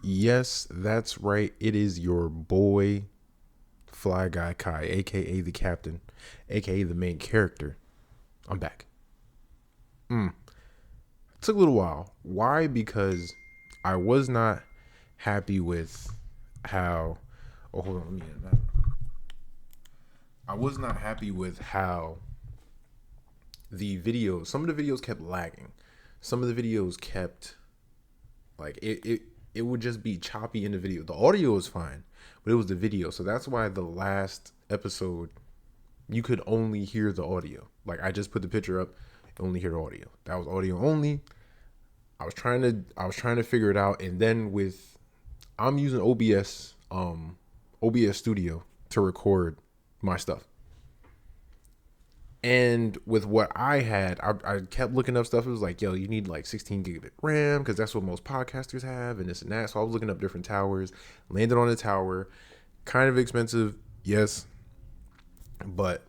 Yes, that's right. It is your boy, Fly Guy Kai, aka the captain, aka the main character. I'm back. It took a little while. Why? Because I was not happy with how. Oh, hold on. Let me get that. I was not happy with how the videos. Some of the videos kept lagging. Some of the videos kept like it would just be choppy in the video. The audio was fine, but it was the video. So that's why the last episode you could only hear the audio. Like I just put the picture up, only hear the audio. That was audio only. I was trying to figure it out, and then with I'm using OBS Studio to record my stuff. And with what I had, I kept looking up stuff. It was like, yo, you need like 16 gigabit RAM because that's what most podcasters have, and this and that. So I was looking up different towers, landed on a tower, kind of expensive, yes, but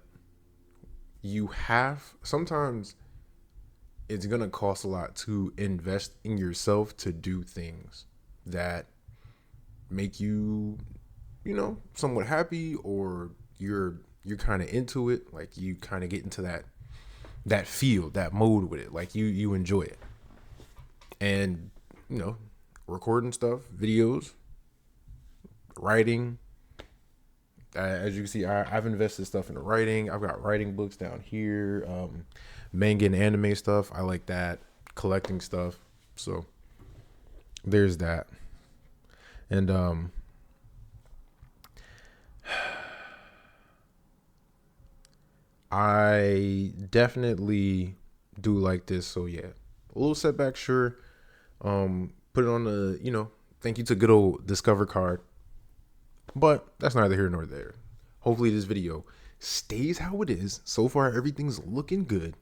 you have sometimes it's gonna cost a lot to invest in yourself to do things that make you, somewhat happy, or you're kind of into it. Like you kind of get into that feel, that mode with it. Like you enjoy it, and you know, recording stuff, videos, writing. As you can see, I've invested stuff into writing. I've got writing books down here, manga and anime stuff. I like that, collecting stuff. So there's that, and I definitely do like this. So yeah, a little setback, sure. Put it on the, thank you to good old Discover card, but that's neither here nor there. Hopefully this video stays how it is. So far, everything's looking good,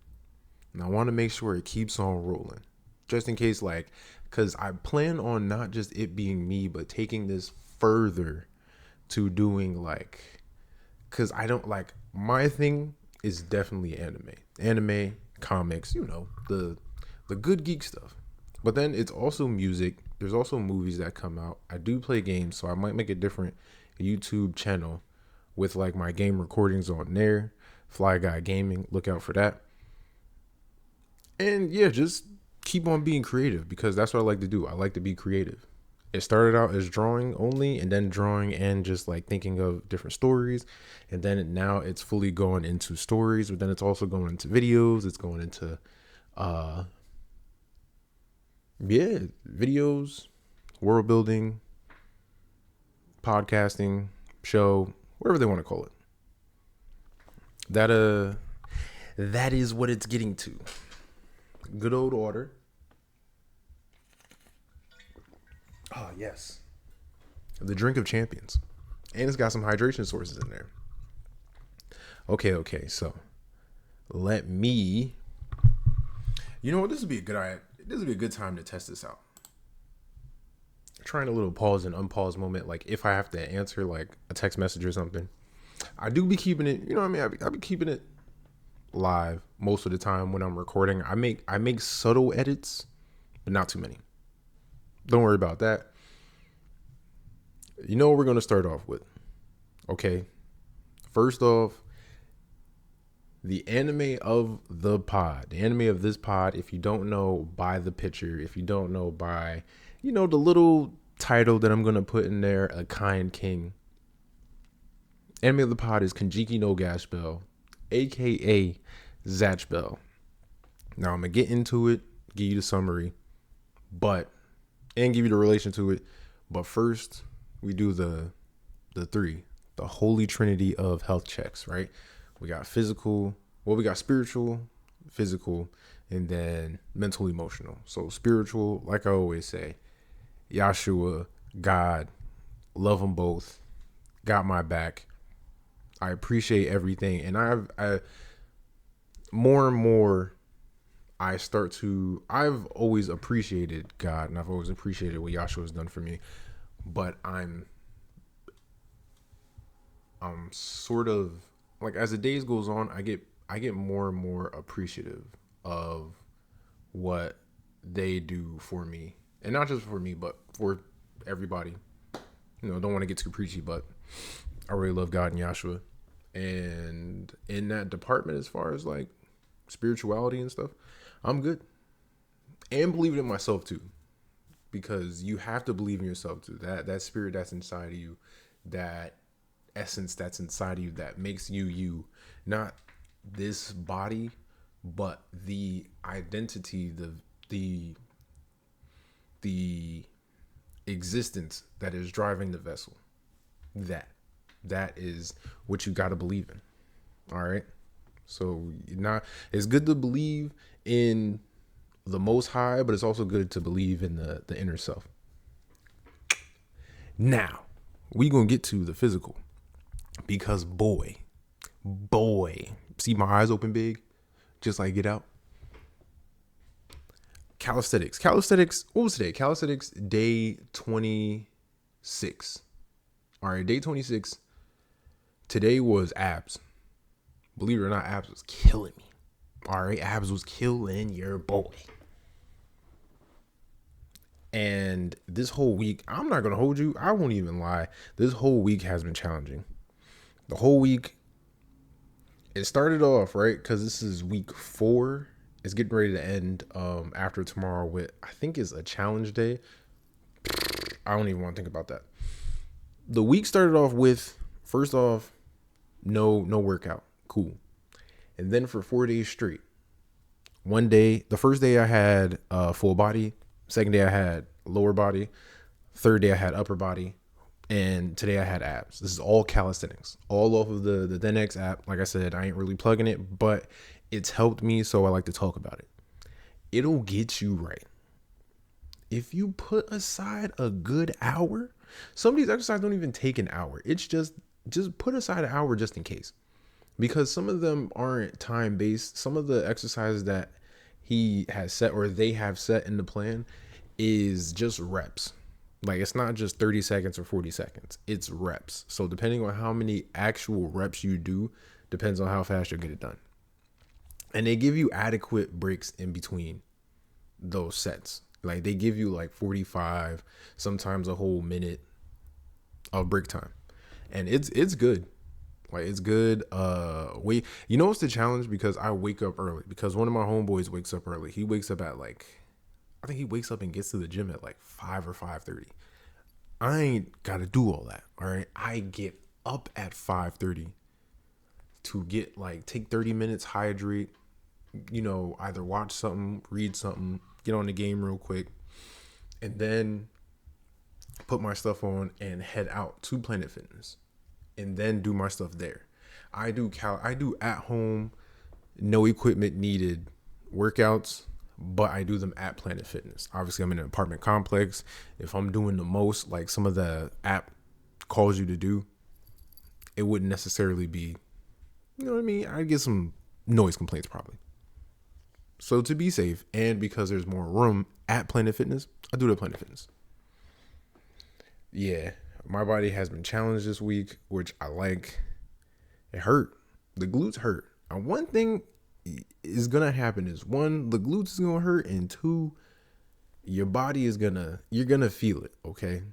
and I want to make sure it keeps on rolling, just in case, like, because I plan on not just it being me, but taking this further to doing like, because I don't like my thing is definitely anime, comics, the good geek stuff. But then it's also music. There's also movies that come out. I do play games, so I might make a different YouTube channel with like my game recordings on there. Fly Guy Gaming, look out for that. And yeah, just keep on being creative because that's what I like to do. I like to be creative. It started out as drawing only, and then drawing and just like thinking of different stories, and then now it's fully going into stories, but then it's also going into videos. It's going into uh yeah, videos, world building, podcasting, show, whatever they want to call it. That that is what it's getting to. Good old order. Oh yes, the drink of champions, and it's got some hydration sources in there. Okay. So let me. You know what? This would be a good. This would be a good time to test this out. Trying a little pause and unpause moment, like if I have to answer like a text message or something. I do be keeping it. You know what I mean? I be keeping it live most of the time when I'm recording. I make subtle edits, but not too many. Don't worry about that. You know what we're gonna start off with? Okay. First off, the anime of the pod, the anime of this pod. If you don't know by the picture, if you don't know by, the little title that I'm gonna put in there, a kind king. Anime of the pod is Kanjiki no Gash Bell, aka Zatch Bell. Now I'm gonna get into it, give you the summary, and give you the relation to it. But first, we do the holy trinity of health checks, right? We got physical, we got spiritual, physical, and then mental, emotional. So spiritual, like I always say, Yahshua, God, love them both, got my back. I appreciate everything, and I more and more I've always appreciated God, and I've always appreciated what Yahshua has done for me, but I'm sort of like, as the days goes on, I get more and more appreciative of what they do for me, and not just for me, but for everybody, don't want to get too preachy, but I really love God and Yahshua. And in that department, as far as like spirituality and stuff, I'm good. And believe it in myself too. Because you have to believe in yourself too. That spirit that's inside of you, that essence that's inside of you that makes you you. Not this body, but the identity, the existence that is driving the vessel. That is what you got to believe in. All right. So it's good to believe in the Most High, but it's also good to believe in the inner self. Now we gonna get to the physical, because boy, see my eyes open big, just like Get Out. Calisthenics. What was today? Calisthenics day 26. All right, day 26. Today was abs. Believe it or not, abs was killing me. All right, abs was killing your boy. And this whole week, I'm not going to hold you. I won't even lie. This whole week has been challenging. The whole week, it started off, right? Because this is week 4. It's getting ready to end after tomorrow with, I think it's a challenge day. I don't even want to think about that. The week started off with, first off, no workout. Cool. And then for 4 days straight, one day, the first day I had full body. Second day I had lower body. Third day I had upper body. And today I had abs. This is all calisthenics. All off of the Denex app. Like I said, I ain't really plugging it, but it's helped me, so I like to talk about it. It'll get you right. If you put aside a good hour, some of these exercises don't even take an hour. It's just put aside an hour just in case. Because some of them aren't time based. Some of the exercises that he has set, or they have set in the plan, is just reps. Like, it's not just 30 seconds or 40 seconds. It's reps. So depending on how many actual reps you do, depends on how fast you'll get it done. And they give you adequate breaks in between those sets. Like, they give you like 45, sometimes a whole minute of break time. And it's good. Like, it's good. What's the challenge? Because I wake up early. Because one of my homeboys wakes up early. He wakes up at I think he wakes up and gets to the gym at like 5 or 5:30. I ain't got to do all that. All right. I get up at 5:30 to take 30 minutes, hydrate, either watch something, read something, get on the game real quick, and then put my stuff on and head out to Planet Fitness and then do my stuff there. I do at home, no equipment needed workouts, but I do them at Planet Fitness. Obviously, I'm in an apartment complex. If I'm doing the most, like some of the app calls you to do, it wouldn't necessarily be, you know what I mean? I'd get some noise complaints probably. So to be safe, and because there's more room at Planet Fitness, I do it at Planet Fitness. Yeah, my body has been challenged this week, which I like. It hurt. The glutes hurt. And one thing is going to happen is, 1, the glutes is going to hurt, and 2, your body you're going to feel it, okay?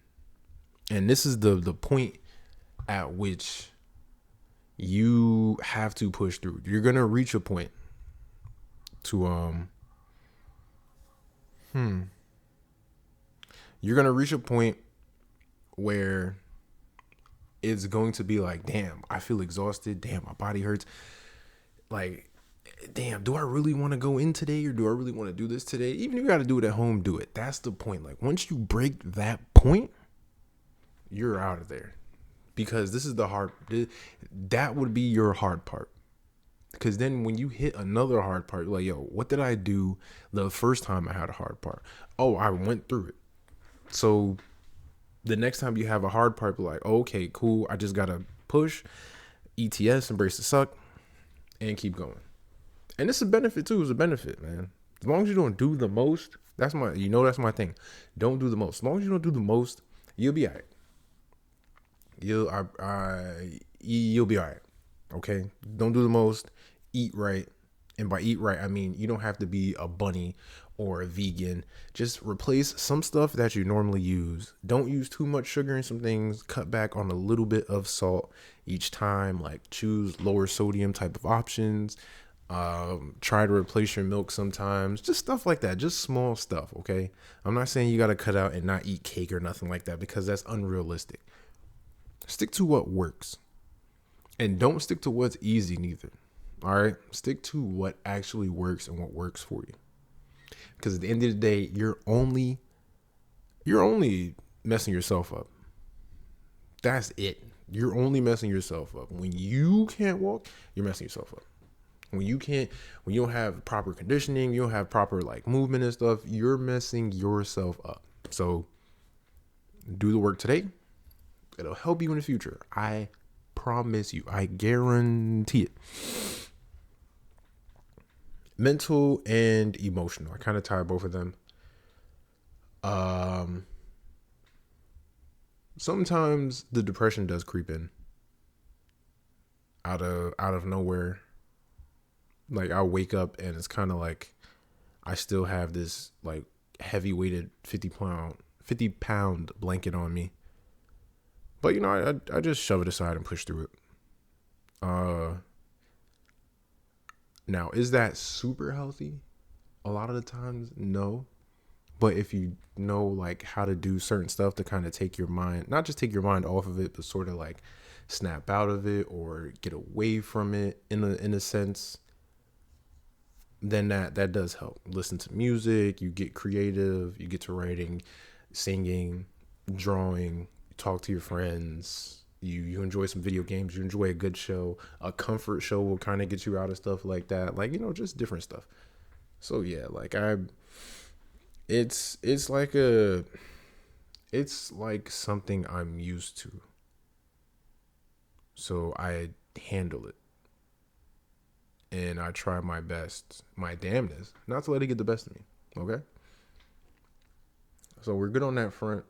And this is the point at which you have to push through. You're going to reach a point to you're going to reach a point where it's going to be like, damn, I feel exhausted. Damn, my body hurts. Like, damn, do I really want to go in today, or do I really want to do this today? Even if you got to do it at home, do it. That's the point. Like, once you break that point, you're out of there. Because this is that would be your hard part. Because then when you hit another hard part, you're like, yo, what did I do the first time I had a hard part? Oh, I went through it. So the next time you have a hard part, be like, oh, okay, cool. I just got to push, ETS, embrace the suck, and keep going. And it's a benefit too. It's a benefit, man. As long as you don't do the most, that's my thing. Don't do the most. As long as you don't do the most, you'll be all right. You'll be all right. Okay? Don't do the most. Eat right. And by eat right, I mean you don't have to be a bunny or vegan. Just replace some stuff that you normally use. Don't use too much sugar in some things. Cut back on a little bit of salt each time. Like choose lower sodium type of options. Try to replace your milk sometimes. Just stuff like that. Just small stuff, okay? I'm not saying you got to cut out and not eat cake or nothing like that because that's unrealistic. Stick to what works. And don't stick to what's easy neither. All right? Stick to what actually works and what works for you. Because at the end of the day, you're only messing yourself up. That's it. You're only messing yourself up. When you can't walk, you're messing yourself up. When you don't have proper conditioning, you don't have proper like movement and stuff, you're messing yourself up. So do the work today. It'll help you in the future. I promise you. I guarantee it. Mental and emotional. I kind of tie both of them. Sometimes the depression does creep in out of nowhere. Like I'll wake up and it's kind of like I still have this like heavy weighted 50 pound blanket on me. But you know, I just shove it aside and push through it. Now, is that super healthy? A lot of the times, no. But if you know like how to do certain stuff to kind of take your mind, not just take your mind off of it, but sort of like snap out of it or get away from it in a sense, then that does help. Listen to music, you get creative, you get to writing, singing, drawing, talk to your friends, you enjoy some video games, you enjoy a good show. A comfort show will kind of get you out of stuff like that, like, you know, just different stuff. So yeah, like it's like something I'm used to, so I handle it and I try my best, my damnness, not to let it get the best of me. Okay, so we're good on that front.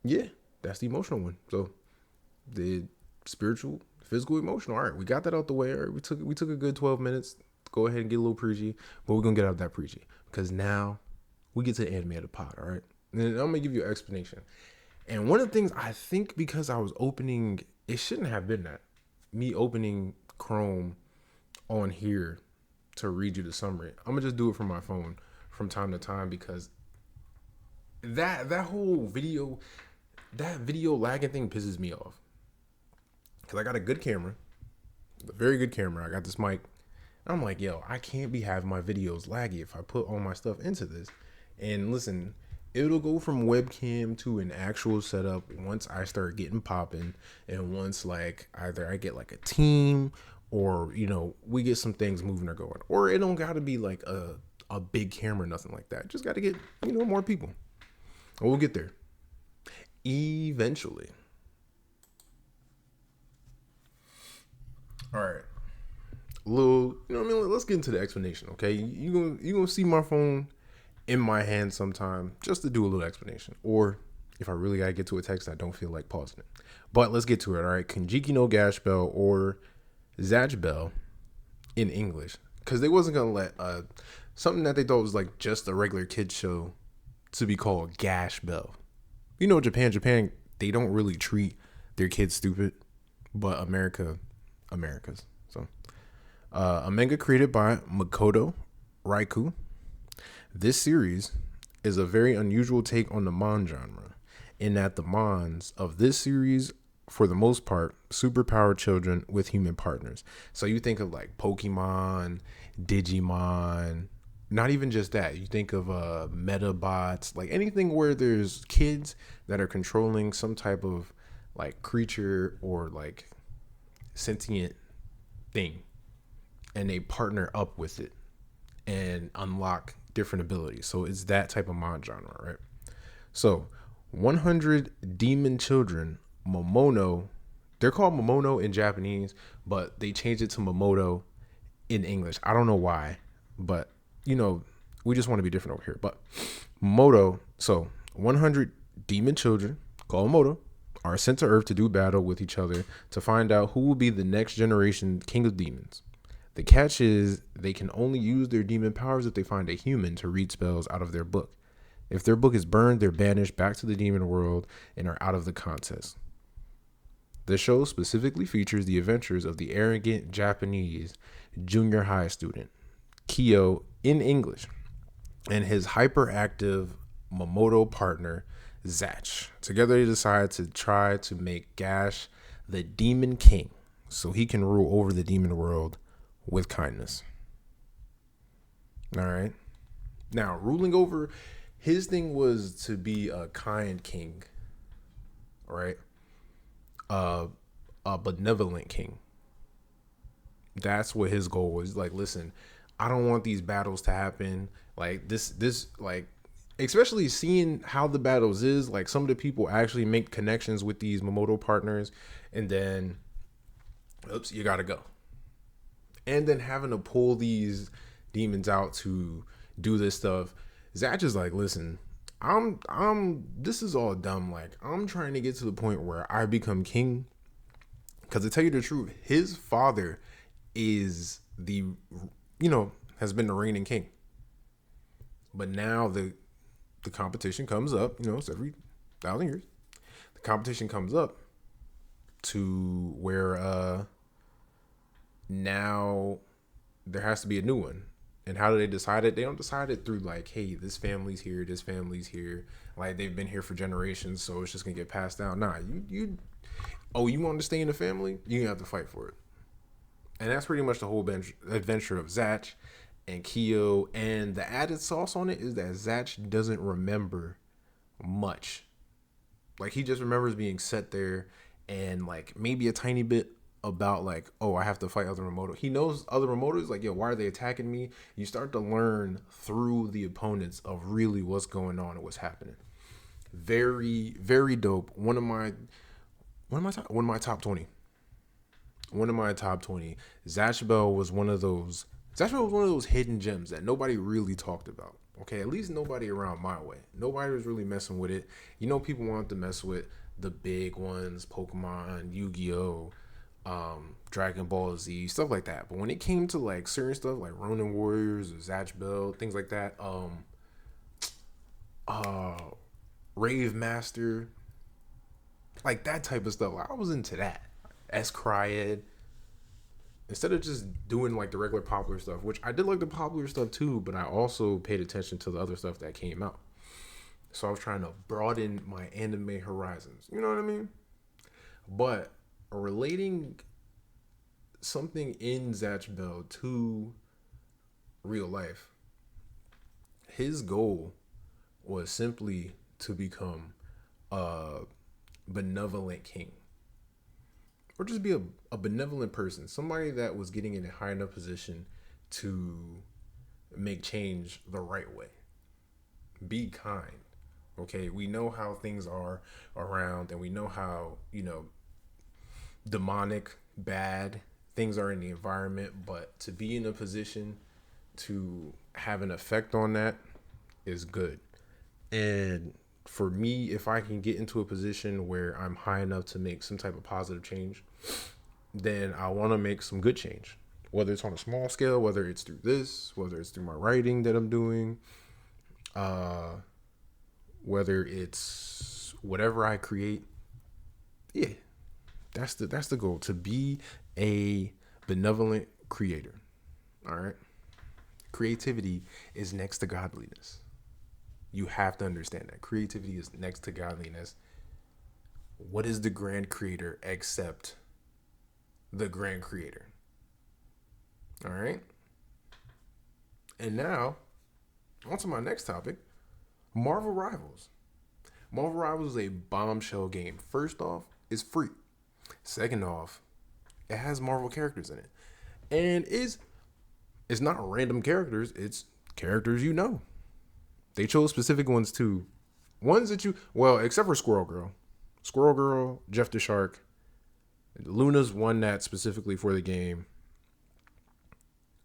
Yeah, that's the emotional one. So the spiritual, physical, emotional. All right, we got that out the way. All right, we took a good 12 minutes. Go ahead and get a little preachy, but we're gonna get out of that preachy because now we get to the anime of the pod. All right, and I'm gonna give you an explanation. And one of the things I think, because I was opening, it shouldn't have been that, me opening Chrome on here to read you the summary. I'm gonna just do it from my phone from time to time because that whole video, that video lagging thing pisses me off. Because I got a good camera, a very good camera. I got this mic. I'm like, yo, I can't be having my videos laggy if I put all my stuff into this. And listen, it'll go from webcam to an actual setup once I start getting popping, and once like either I get like a team or, you know, we get some things moving or going. Or it don't gotta be like a big camera, nothing like that. Just gotta get, you know, more people. And we'll get there eventually. All right. Little, you know what I mean? Let's get into the explanation, okay? You gonna see my phone in my hand sometime just to do a little explanation. Or if I really gotta get to a text, I don't feel like pausing it. But let's get to it, all right? Kanjiki no Gash Bell, or Zatch Bell in English. Because they wasn't gonna let something that they thought was like just a regular kid show to be called Gash Bell. You know, Japan, they don't really treat their kids stupid, but America's. So, a manga created by Makoto Raiku. This series is a very unusual take on the mon genre, in that the mons of this series, for the most part, superpowered children with human partners. So you think of like Pokemon, Digimon, not even just that. You think of Metabots, like anything where there's kids that are controlling some type of like creature or like sentient thing, and they partner up with it and unlock different abilities. So it's that type of mon genre, right? So 100 Demon Children, Momono, they're called Momono in Japanese, but they changed it to Momoto in English. I don't know why, but you know, we just want to be different over here. But Moto, so 100 demon children called Moto are sent to Earth to do battle with each other to find out who will be the next generation king of demons. The catch is they can only use their demon powers if they find a human to read spells out of their book. If their book is burned, they're banished back to the demon world and are out of the contest. The show specifically features the adventures of the arrogant Japanese junior high student, Kyo, in English, and his hyperactive Mamoto partner, Zach. Together they decide to try to make Gash the Demon King so he can rule over the demon world with kindness. All right. Now, ruling over, his thing was to be a kind king, right? A benevolent king. That's what his goal was. Like, listen, I don't want these battles to happen. Like like, especially seeing how the battles is. Like, some of the people actually make connections with these Mamoto partners, and then, oops, you gotta go. And then having to pull these demons out to do this stuff. Zach is like, listen, this is all dumb. Like, I'm trying to get to the point where I become king. Because to tell you the truth, his father is has been the reigning king. But now the competition comes up, it's every 1,000 years. The competition comes up to where now there has to be a new one. And how do they decide it? They don't decide it through like, hey, this family's here, this family's here. Like, they've been here for generations, so it's just gonna get passed down. Nah, you want to stay in the family? You have to fight for it. And that's pretty much the whole adventure of Zach and Kyo. And the added sauce on it is that Zach doesn't remember much. Like, he just remembers being set there and like maybe a tiny bit about like, oh, I have to fight other Remoto. He knows other Remotos, like, yo, why are they attacking me? You start to learn through the opponents of really what's going on and what's happening. Very, very dope. One of my top 20. One of my top 20. Zatch Bell was one of those hidden gems that nobody really talked about. Okay, at least nobody around my way. Nobody was really messing with it. People wanted to mess with the big ones, Pokemon, Yu-Gi-Oh!, Dragon Ball Z, stuff like that. But when it came to like certain stuff like Ronin Warriors or Zatch Bell, things like that, Rave Master, like that type of stuff, I was into that. S-Cryed. Instead of just doing like the regular popular stuff, which I did like the popular stuff too, but I also paid attention to the other stuff that came out. So I was trying to broaden my anime horizons. You know what I mean? But relating something in Zatch Bell to real life, his goal was simply to become a benevolent king. Or just be a benevolent person. Somebody that was getting in a high enough position to make change the right way. Be kind. Okay, we know how things are around, and we know how, demonic, bad things are in the environment, but to be in a position to have an effect on that is good. And for me, if I can get into a position where I'm high enough to make some type of positive change, then I want to make some good change. Whether it's on a small scale, whether it's through this, whether it's through my writing that I'm doing, whether it's whatever I create. Yeah, that's the goal, to be a benevolent creator. All right. Creativity is next to godliness. You have to understand that creativity is next to godliness. What is the grand creator except the grand creator? All right. And now, on to my next topic, Marvel Rivals. Marvel Rivals is a bombshell game. First off, it's free. Second off, it has Marvel characters in it. And it's not random characters, it's characters you know. They chose specific ones too. Ones that except for Squirrel Girl. Squirrel Girl, Jeff the Shark. Luna's won that specifically for the game.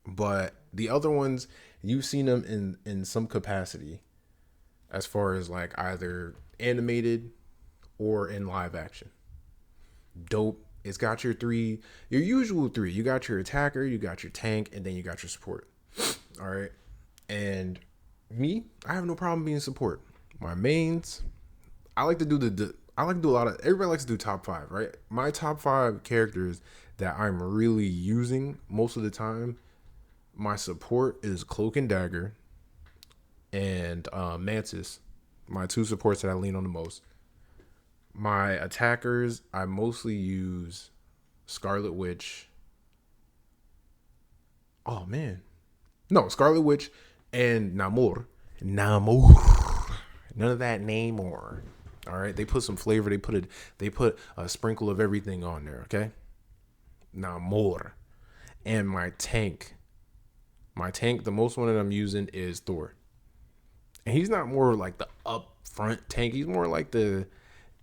But the other ones, you've seen them in some capacity as far as like either animated or in live action. Dope It's got your usual three. You got your attacker, you got your tank, and then you got your support. All right. And me, I have no problem being support. My mains, I like to do I like to do a lot of, everybody likes to do top 5, right? My top 5 characters that I'm really using most of the time, my support is Cloak and Dagger and Mantis. My 2 supports that I lean on the most. My attackers, I mostly use Scarlet Witch. Oh man. No, Scarlet Witch and Namor. None of that Namor. All right, they put some flavor. They put a sprinkle of everything on there. Okay, Namor, and my tank. The most one that I'm using is Thor, and he's not more like the up front tank. He's more like the,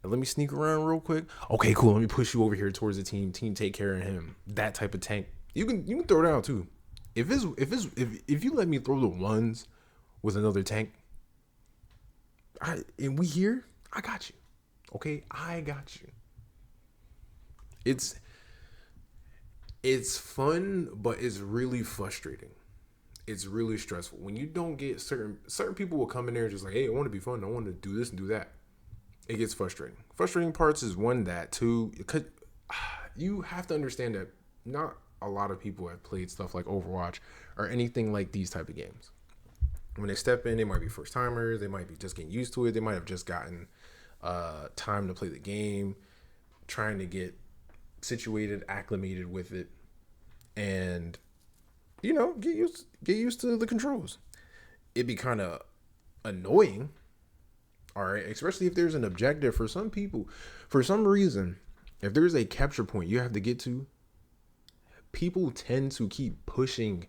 let me sneak around real quick. Okay, cool. Let me push you over here towards the team. Team take care of him. That type of tank. You can throw down too. If you let me throw the ones with another tank, and we here, I got you. Okay, I got you. It's fun, but it's really frustrating. It's really stressful when you don't get certain people will come in there just like, hey, I want to be fun. I want to do this and do that. It gets frustrating. Frustrating parts is one, that two, because you have to understand that not a lot of people have played stuff like Overwatch or anything like these type of games. When they step in, they might be first timers. They might be just getting used to it. They might have just gotten time to play the game, trying to get situated, acclimated with it, and get used to the controls. It'd be kind of annoying, all right, especially if there's an objective. For some people, for some reason, if there's a capture point you have to get to, people tend to keep pushing,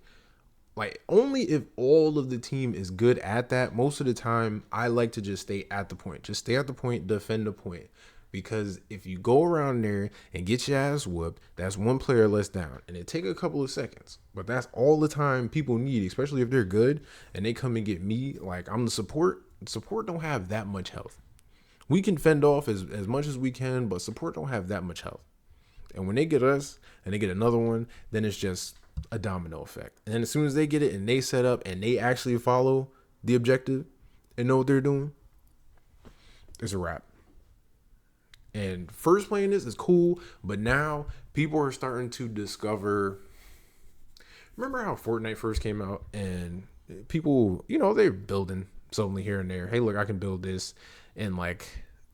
like only if all of the team is good at that. Most of the time, I like to just stay at the point. Just stay at the point, defend the point. Because if you go around there and get your ass whooped, that's one player less down. And it take a couple of seconds. But that's all the time people need, especially if they're good and they come and get me. Like, I'm the support. Support don't have that much health. We can fend off as much as we can, but support don't have that much health. And when they get us and they get another one, then it's just a domino effect. And then as soon as they get it and they set up and they actually follow the objective and know what they're doing, it's a wrap. And first playing this is cool, but now people are starting to discover. Remember how Fortnite first came out and people, they're building something here and there. Hey, look, I can build this in like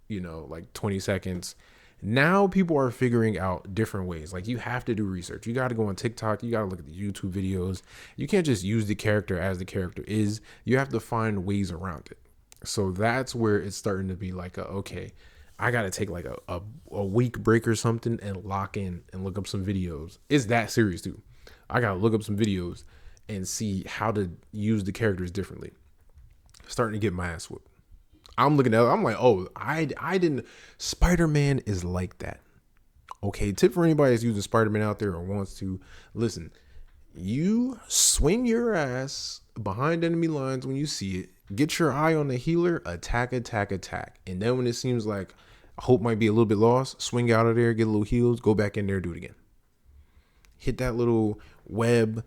20 seconds. Now people are figuring out different ways. Like, you have to do research. You got to go on TikTok. You got to look at the YouTube videos. You can't just use the character as the character is. You have to find ways around it. So that's where it's starting to be like, okay, I got to take like a week break or something and lock in and look up some videos. It's that serious too. I got to look up some videos and see how to use the characters differently. Starting to get my ass whooped. I'm looking at it, I'm like, oh, I didn't. Spider-Man is like that. Okay, tip for anybody that's using Spider-Man out there or wants to listen. You swing your ass behind enemy lines when you see it. Get your eye on the healer, attack. And then when it seems like hope might be a little bit lost, swing out of there, get a little heals, go back in there, do it again. Hit that little web,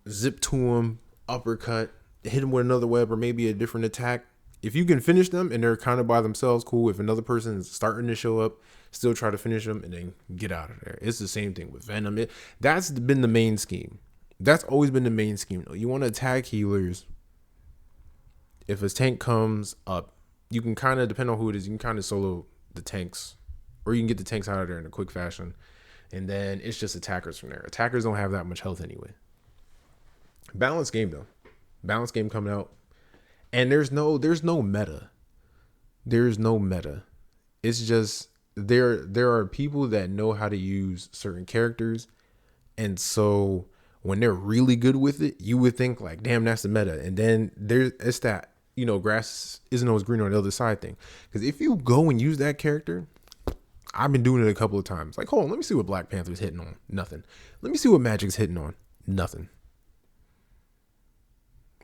zip to him, uppercut, hit them with another web or maybe a different attack. If you can finish them and they're kind of by themselves, cool. If another person is starting to show up, still try to finish them and then get out of there. It's the same thing with Venom. That's been the main scheme. That's always been the main scheme. You want to attack healers. If a tank comes up, you can kind of, depend on who it is, you can kind of solo the tanks, or you can get the tanks out of there in a quick fashion. And then it's just attackers from there. Attackers don't have that much health anyway. Balanced game though. Balanced game coming out. And there's no meta. There's no meta. It's just there are people that know how to use certain characters. And so when they're really good with it, you would think like, damn, that's the meta. And then it's that, grass isn't always green on the other side thing. Because if you go and use that character, I've been doing it a couple of times. Like, hold on, let me see what Black Panther's hitting on. Nothing. Let me see what Magic's hitting on. Nothing.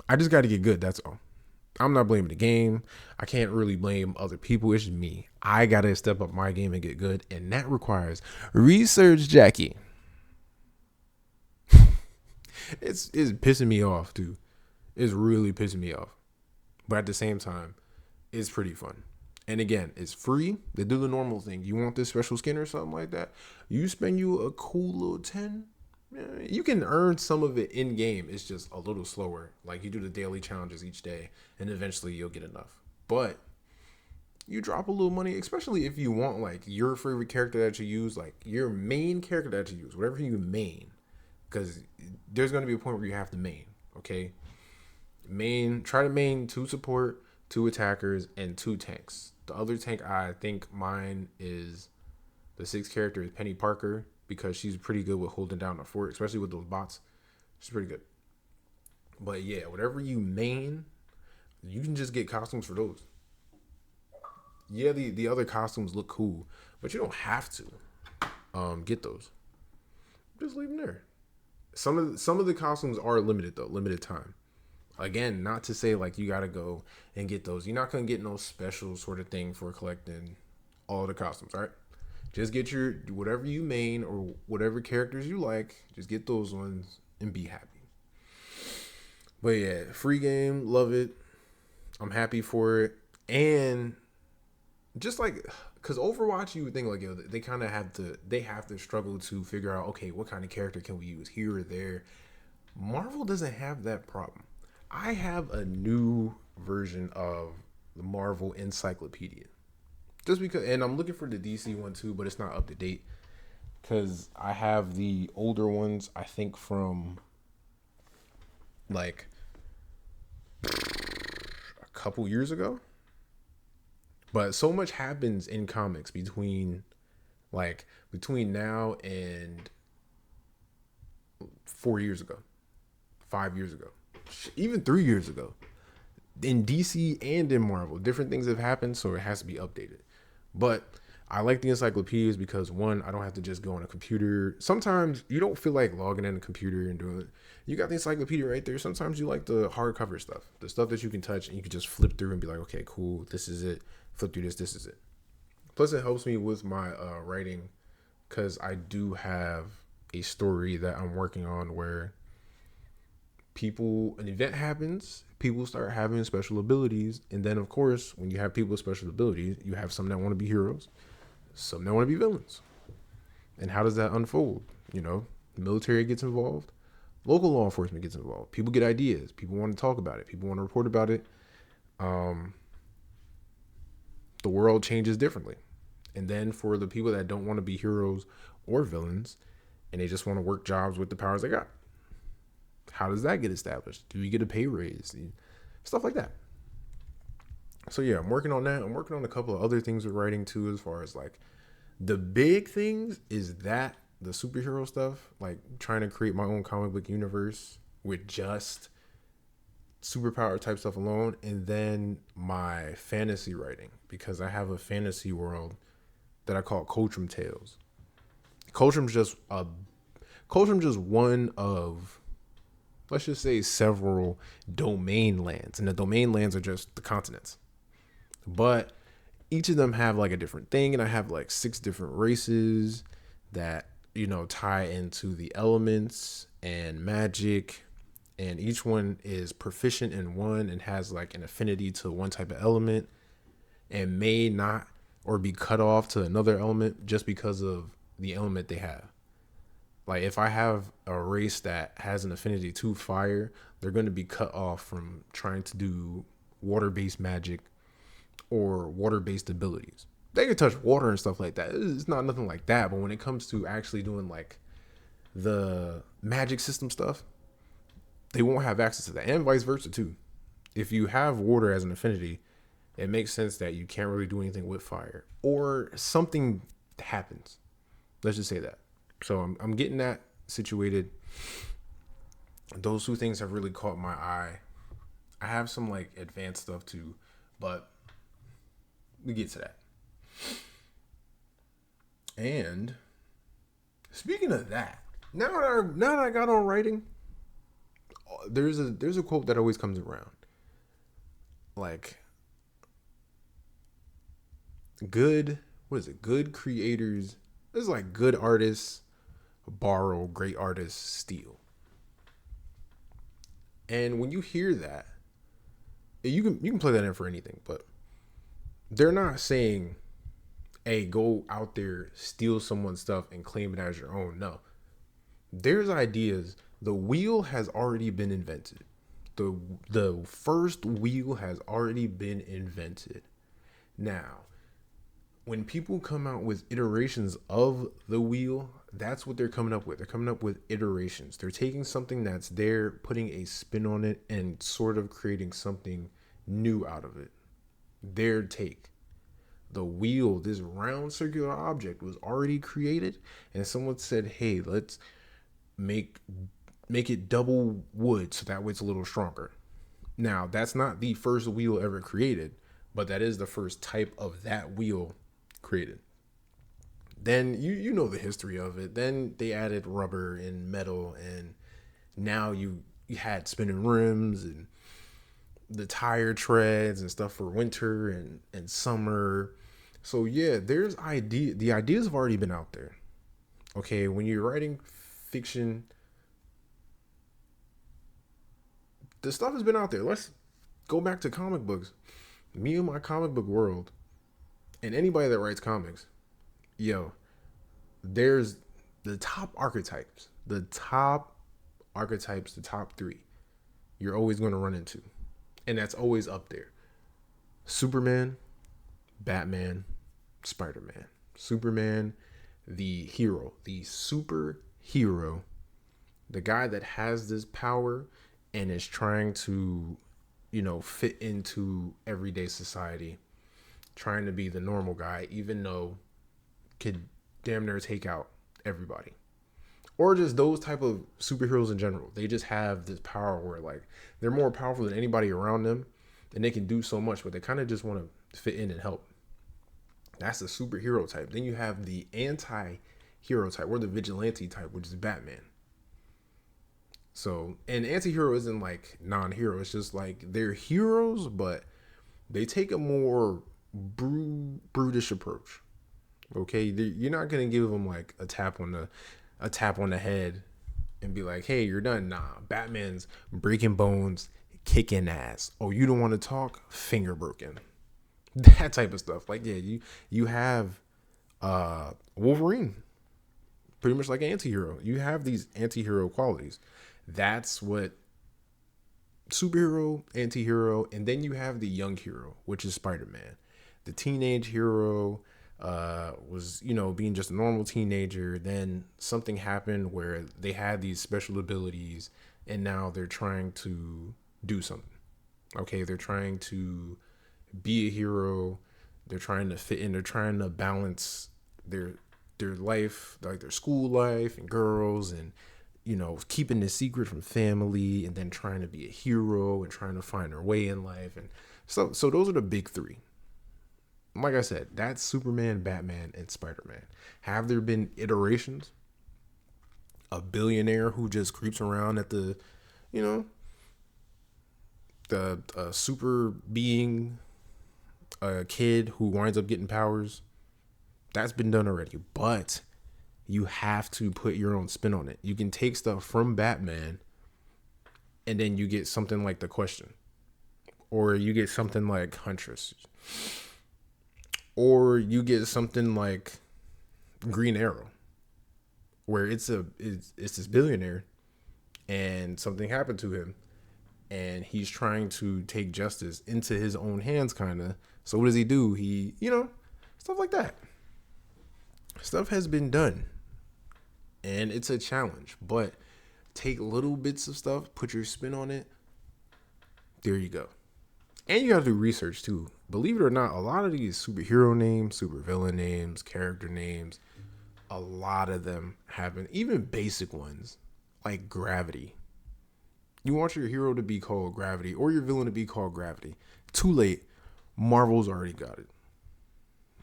I just got to get good. That's all. I'm not blaming the game. I can't really blame other people. It's just me. I gotta step up my game and get good, and that requires research, Jackie. It's pissing me off, too. It's really pissing me off. But at the same time, it's pretty fun. And again, it's free. They do the normal thing. You want this special skin or something like that? You spend you a cool little 10. You can earn some of it in game. It's just a little slower. Like you do the daily challenges each day, and eventually you'll get enough. But you drop a little money, especially if you want like your favorite character that you use, like your main character that you use, whatever you main. Because there's going to be a point where you have to main. Okay, try to main 2 support, 2 attackers, and 2 tanks. The other tank, I think mine is the 6th character is Penny Parker, because she's pretty good with holding down the fort, especially with those bots. She's pretty good. But yeah, whatever you main, you can just get costumes for those. Yeah, the other costumes look cool, but you don't have to get those. Just leave them there. Some of the costumes are limited though, limited time. Again, not to say like you gotta go and get those. You're not gonna get no special sort of thing for collecting all the costumes, all right? Just get your whatever you main or whatever characters you like. Just get those ones and be happy. But yeah, free game, love it. I'm happy for it. And just like, because Overwatch, you would think like, yo, they kind of have to struggle to figure out, okay, what kind of character can we use here or there. Marvel doesn't have that problem. I have a new version of the Marvel Encyclopedia. Just because, and I'm looking for the DC one too, but it's not up to date. Because I have the older ones, I think from like a couple years ago. But so much happens in comics between now and 4 years ago, 5 years ago, even 3 years ago. In DC and in Marvel, different things have happened, so it has to be updated. But I like the encyclopedias because, one, I don't have to just go on a computer. Sometimes you don't feel like logging in a computer and doing it. You got the encyclopedia right there. Sometimes you like the hardcover stuff, the stuff that you can touch and you can just flip through and be like, okay, cool, this is it. Flip through this is it. Plus, it helps me with my writing because I do have a story that I'm working on where an event happens, people start having special abilities, and then of course when you have people with special abilities, you have some that want to be heroes, some that want to be villains. And how does that unfold? The military gets involved, local law enforcement gets involved, people get ideas, people want to talk about it, people want to report about it. The world changes differently. And then for the people that don't want to be heroes or villains and they just want to work jobs with the powers they got, how does that get established? Do you get a pay raise? Stuff like that. So yeah, I'm working on that. I'm working on a couple of other things with writing too, as far as like the big things is that the superhero stuff, like trying to create my own comic book universe with just superpower type stuff alone, and then my fantasy writing, because I have a fantasy world that I call Coachum Tales. Coachum's just one of, let's just say, several domain lands. And the domain lands are just the continents. But each of them have like a different thing. And I have like 6 different races that, tie into the elements and magic. And each one is proficient in one and has like an affinity to one type of element and may not or be cut off to another element just because of the element they have. Like if I have a race that has an affinity to fire, they're going to be cut off from trying to do water-based magic or water-based abilities. They can touch water and stuff like that. It's not nothing like that. But when it comes to actually doing like the magic system stuff, they won't have access to that, and vice versa too. If you have water as an affinity, it makes sense that you can't really do anything with fire or something happens. Let's just say that. So I'm getting that situated. Those 2 things have really caught my eye. I have some like advanced stuff too, but we get to that. And speaking of that, now that I got on writing, there's a quote that always comes around. like good, what is it? Good creators. It's like good artists borrow, great artists steal. And when you hear that, you can play that in for anything, but they're not saying, "Hey, go out there, steal someone's stuff and claim it as your own." No. There's ideas. The wheel has already been invented. The first wheel has already been invented. Now, when people come out with iterations of the wheel, that's what they're coming up with. They're coming up with iterations. They're taking something that's there, putting a spin on it, and sort of creating something new out of it. Their take. The wheel, this round circular object, was already created, and someone said, "Hey, let's make it double wood so that way it's a little stronger." Now, that's not the first wheel ever created, but that is the first type of that wheel created. Then you know the history of it. Then they added rubber and metal, and now you had spinning rims and the tire treads and stuff for winter and summer. So yeah, the ideas have already been out there. Okay, when you're writing fiction, the stuff has been out there. Let's go back to comic books. Me and my comic book world, and anybody that writes comics, yo, there's the top archetypes, the top three you're always going to run into. And that's always up there: Superman, Batman, Spider-Man. Superman, the hero, the superhero, the guy that has this power and is trying to, fit into everyday society, trying to be the normal guy, even though could damn near take out everybody. Or just those type of superheroes in general. They just have this power where like they're more powerful than anybody around them, and they can do so much, but they kind of just want to fit in and help. That's the superhero type. Then you have the anti-hero type, or the vigilante type, which is Batman. So, and anti-hero isn't like non-hero. It's just like they're heroes, but they take a more brutish approach. Okay, you're not gonna give them like a tap on the head and be like, "Hey, you're done." Nah, Batman's breaking bones, kicking ass. Oh, you don't want to talk? Finger broken. That type of stuff. Like, yeah, you have Wolverine, pretty much like an anti-hero. You have these anti-hero qualities. That's what superhero, anti-hero, and then you have the young hero, which is Spider-Man. The teenage hero was, being just a normal teenager. Then something happened where they had these special abilities, and now they're trying to do something. Okay, they're trying to be a hero. They're trying to fit in. They're trying to balance their life, like their school life and girls, and keeping the secret from family, and then trying to be a hero and trying to find their way in life. And so those are the big three. Like I said, that's Superman, Batman, and Spider-Man. Have there been iterations? A billionaire who just creeps around at the super being, a kid who winds up getting powers. That's been done already, but you have to put your own spin on it. You can take stuff from Batman, and then you get something like The Question, or you get something like Huntress, or you get something like Green Arrow, where it's this billionaire, and something happened to him, and he's trying to take justice into his own hands, kind of. So what does he do? He, stuff like that. Stuff has been done, and it's a challenge, but take little bits of stuff, put your spin on it. There you go. And you got to do research too. Believe it or not, a lot of these superhero names, supervillain names, character names, a lot of them happen, even basic ones like Gravity. You want your hero to be called Gravity or your villain to be called Gravity. Too late. Marvel's already got it.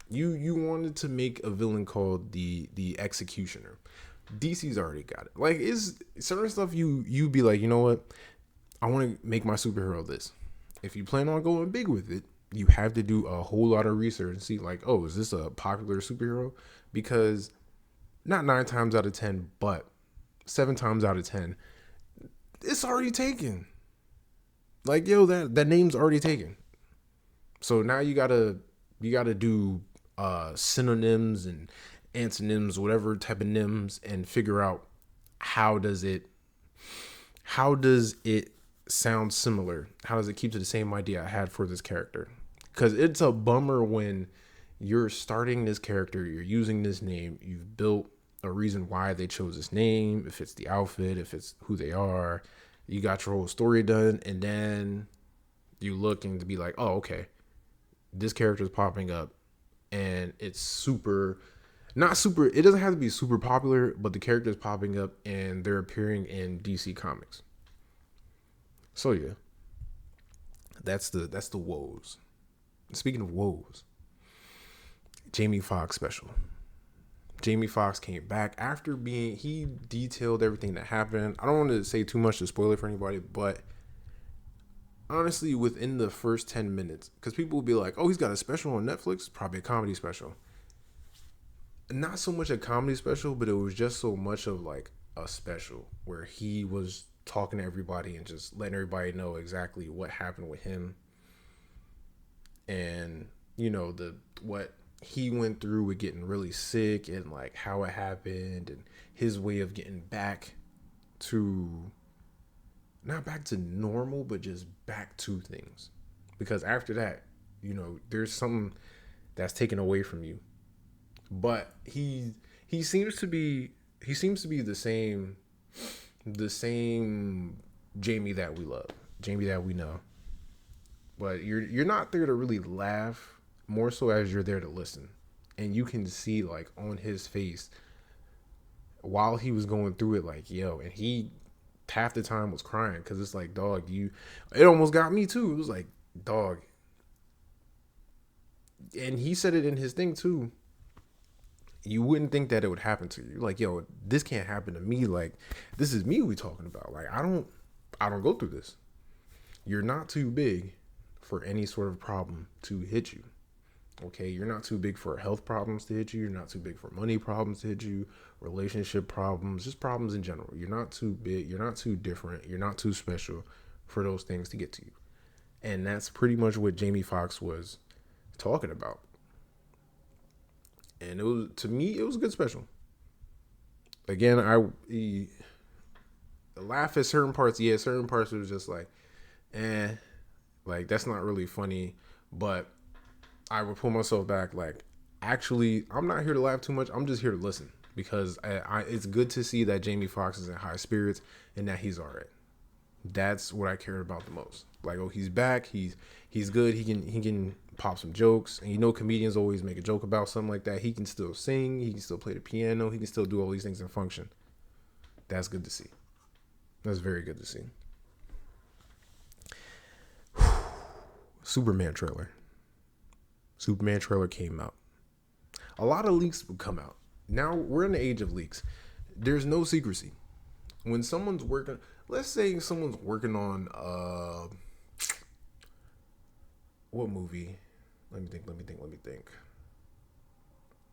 You wanted to make a villain called the Executioner. DC's already got it. Like, is certain stuff you be like, you know what? I want to make my superhero this. if you plan on going big with it, you have to do a whole lot of research and see like, oh, is this a popular superhero? Because not 9 times out of 10, but 7 times out of 10, it's already taken. Like, yo, that name's already taken. So now you gotta do synonyms and antonyms, whatever type of nyms, and figure out how does it how does it sound similar? How does it keep to the same idea I had for this character? Because it's a bummer when you're starting this character, you're using this name, you've built a reason why they chose this name, if it's the outfit, if it's who they are, you got your whole story done, and then you looking to be like, oh, okay, this character is popping up, and it's super, not super. It doesn't have to be super popular, but the character is popping up, and they're appearing in DC Comics. So yeah, that's the woes. Speaking of woes, Jamie Foxx special. Jamie Foxx came back after he detailed everything that happened. I don't want to say too much to spoil it for anybody, but honestly, within the first 10 minutes, because people will be like, oh, he's got a special on Netflix, probably a comedy special. Not so much a comedy special, but it was just so much of like a special where he was talking to everybody and just letting everybody know exactly what happened with him and, the what he went through with getting really sick and like how it happened and his way of getting back to, not back to normal, but just back to things. Because after that, there's something that's taken away from you. But he seems to be the same Jamie that we love, Jamie that we know. But you're not there to really laugh, more so as you're there to listen. And you can see like on his face while he was going through it, like, yo, and he half the time was crying because it's like, dog, it almost got me too. It was like, dog. And he said it in his thing too. You wouldn't think that it would happen to you. Like, yo, this can't happen to me. Like, this is me we talking about. Like, I don't go through this. You're not too big for any sort of problem to hit you. Okay, you're not too big for health problems to hit you. You're not too big for money problems to hit you, relationship problems, just problems in general. You're not too big. You're not too different. You're not too special for those things to get to you. And that's pretty much what Jamie Foxx was talking about. And to me, it was a good special. Again, he laugh at certain parts. Yeah, certain parts it was just like, like that's not really funny. But I would pull myself back. Like, actually, I'm not here to laugh too much. I'm just here to listen because it's good to see that Jamie Foxx is in high spirits and that he's all right. That's what I care about the most. Like, oh, he's back. He's good. He can pop some jokes. And comedians always make a joke about something like that. He can still sing. He can still play the piano. He can still do all these things and function. That's good to see. That's very good to see. Superman trailer. Superman trailer came out. A lot of leaks would come out. Now we're in the age of leaks. There's no secrecy. When someone's working, let's say someone's working on what movie? Let me think.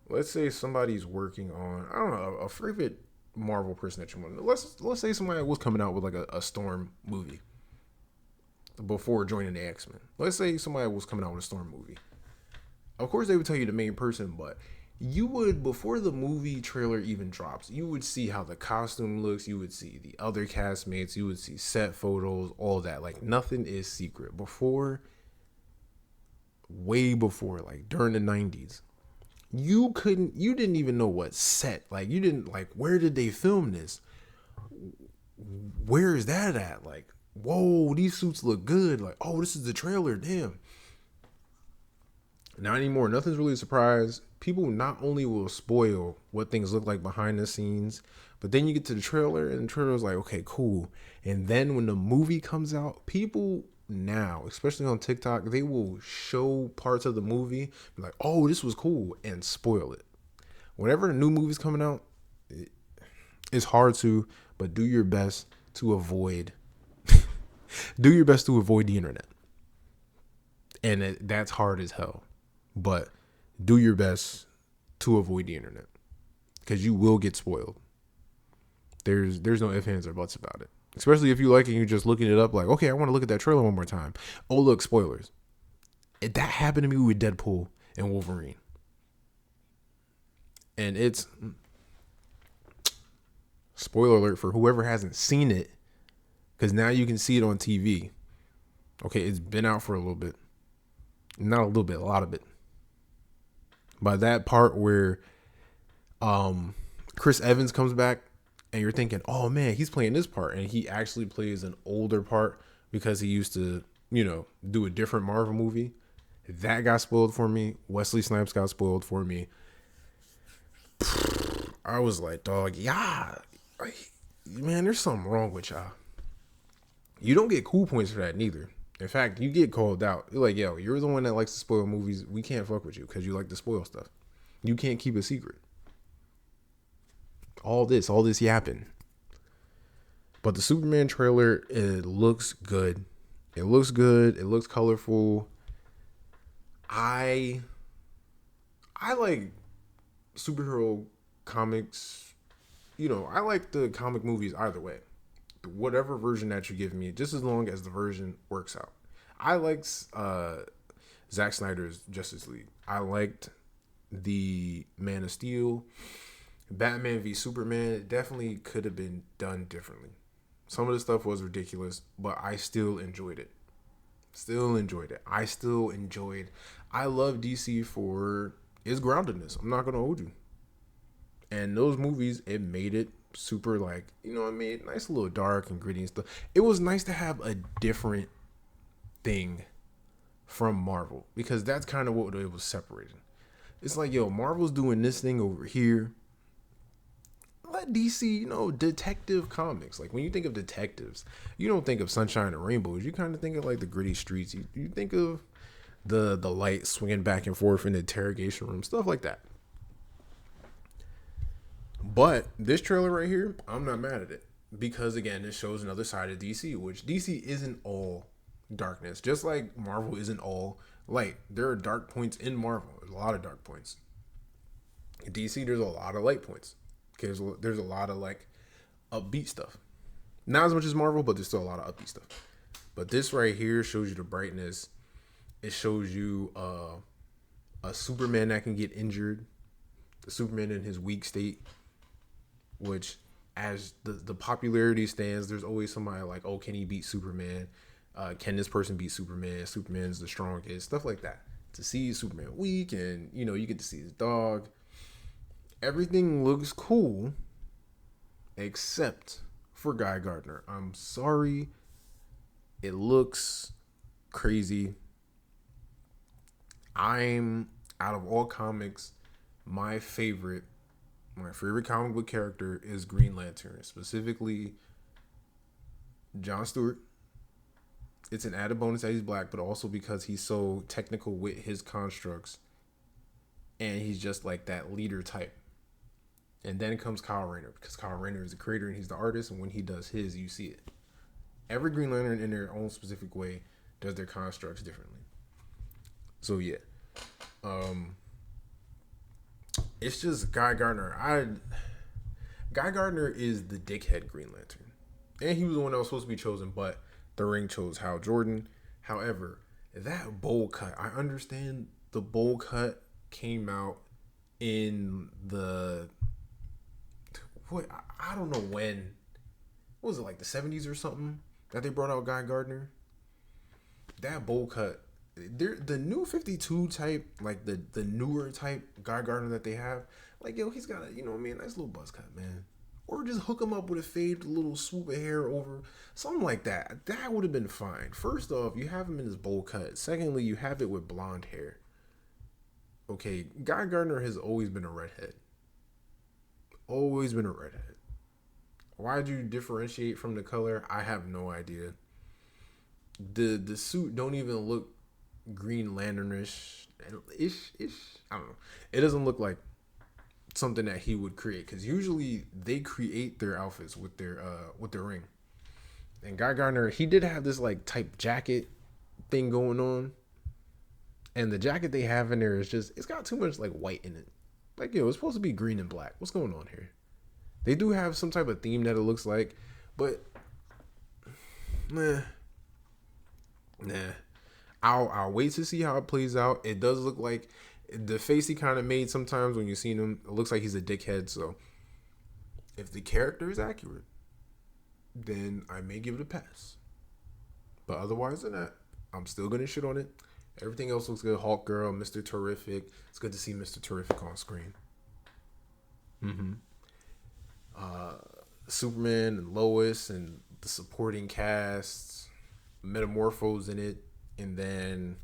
Let's say somebody's working on, I don't know, a favorite Marvel person that you want. Let's say somebody was coming out with like a Storm movie before joining the X-Men. Let's say somebody was coming out with a Storm movie. Of course, they would tell you the main person, but you would, before the movie trailer even drops, you would see how the costume looks. You would see the other castmates. You would see set photos, all that. Like, nothing is secret. Way before, like during the 90s, you didn't even know what set. Like, you didn't, like, where did they film this? Where is that at? Like, whoa, these suits look good. Like, oh, this is the trailer. Damn. Not anymore. Nothing's really a surprise. People not only will spoil what things look like behind the scenes, but then you get to the trailer and the trailer's like, okay, cool. And then when the movie comes out, people now, especially on TikTok, they will show parts of the movie, be like, oh, this was cool, and spoil it. Whenever a new movie's coming out, it's hard to, but do your best to avoid the internet. and that's hard as hell. But do your best to avoid the internet because you will get spoiled. There's no ifs, ands, or buts about it. Especially if you like it and you're just looking it up like, okay, I want to look at that trailer one more time. Oh, look, spoilers. That happened to me with Deadpool and Wolverine. And it's spoiler alert for whoever hasn't seen it, because now you can see it on TV. Okay, it's been out for a little bit. Not a little bit, a lot of it. By that part where Chris Evans comes back and you're thinking, oh man, he's playing this part. And he actually plays an older part because he used to, do a different Marvel movie. That got spoiled for me. Wesley Snipes got spoiled for me. I was like, dog, yeah. Man, there's something wrong with y'all. You don't get cool points for that neither. In fact, you get called out. You're like, yo, you're the one that likes to spoil movies. We can't fuck with you because you like to spoil stuff. You can't keep a secret. All this yapping. But the Superman trailer, it looks good. It looks good. It looks colorful. I like superhero comics. I like the comic movies either way. Whatever version that you give me, just as long as the version works out. I liked Zack Snyder's Justice League. I liked the Man of Steel. Batman v Superman, it definitely could have been done differently. Some of the stuff was ridiculous, but I still enjoyed it. I love DC for its groundedness. I'm not going to hold you. And those movies, it made it super nice, a little dark and gritty and stuff. It was nice to have a different thing from Marvel because that's kind of what it was separating. It's like, yo, Marvel's doing this thing over here. Let DC, detective comics. Like when you think of detectives, you don't think of sunshine and rainbows. You kind of think of like the gritty streets. You think of the light swinging back and forth in the interrogation room, stuff like that. But this trailer right here, I'm not mad at it because again, it shows another side of DC, which DC isn't all darkness, just like Marvel isn't all light. There are dark points in Marvel. There's a lot of dark points. In DC, there's a lot of light points. Okay, there's a lot of upbeat stuff. Not as much as Marvel, but there's still a lot of upbeat stuff. But this right here shows you the brightness. It shows you a Superman that can get injured, the Superman in his weak state. Which, as the popularity stands, there's always somebody like, oh, can he beat Superman? Can this person beat Superman? Superman's the strongest, stuff like that. To see Superman weak and, you get to see his dog. Everything looks cool, except for Guy Gardner. I'm sorry. It looks crazy. I'm, out of all comics, my favorite comic book character is Green Lantern, specifically Jon Stewart. It's an added bonus that he's black, but also because he's so technical with his constructs and he's just like that leader type. And then comes Kyle Rayner, because Kyle Rayner is the creator and he's the artist, and when he does his, you see it. Every Green Lantern in their own specific way does their constructs differently. So yeah. It's just Guy Gardner. Guy Gardner is the dickhead Green Lantern. And he was the one that was supposed to be chosen, but the ring chose Hal Jordan. However, that bowl cut, I understand the bowl cut came out in I don't know when. What was it, like the 70s or something that they brought out Guy Gardner? That bowl cut, the new 52 type, like the newer type Guy Gardner that they have, like, yo, he's got a, nice little buzz cut, man. Or just hook him up with a fade, a little swoop of hair over, something like that. That would have been fine. First off, you have him in his bowl cut. Secondly, you have it with blonde hair. Okay, Guy Gardner has always been a redhead. Always been a redhead. Why'd you differentiate from the color? I have no idea. The suit don't even look Green Lanternish ish. I don't know. It doesn't look like something that he would create, because usually they create their outfits with their ring. And Guy Gardner, he did have this like type jacket thing going on, And the jacket they have in there is just, it's got too much like white in it. Like, yo, it's supposed to be green and black. What's going on here? They do have some type of theme that it looks like, but nah. I'll wait to see how it plays out. It does look like the face he kind of made sometimes when you see him, it looks like he's a dickhead. So if the character is accurate, then I may give it a pass. But otherwise than that, I'm still gonna shit on it. Everything else looks good. Hulk Girl, Mr. Terrific. It's good to see Mr. Terrific on screen. Superman and Lois and the supporting casts, Metamorphose in it, and then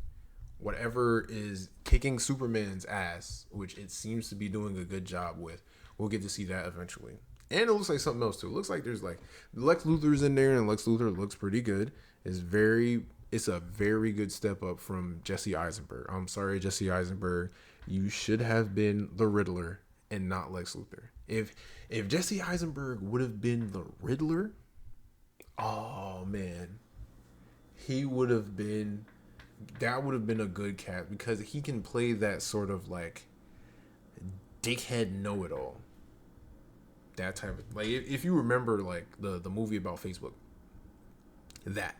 whatever is kicking Superman's ass, which it seems to be doing a good job with. We'll get to see that eventually. And it looks like something else too. It looks like there's like Lex Luthor's in there, and Lex Luthor looks pretty good. It's a very good step up from Jesse Eisenberg. I'm sorry, Jesse Eisenberg. You should have been the Riddler and not Lex Luthor. If Jesse Eisenberg would have been the Riddler, oh man, that would have been a good cast because he can play that sort of like dickhead know-it-all. That type of, like, if you remember like the movie about Facebook, that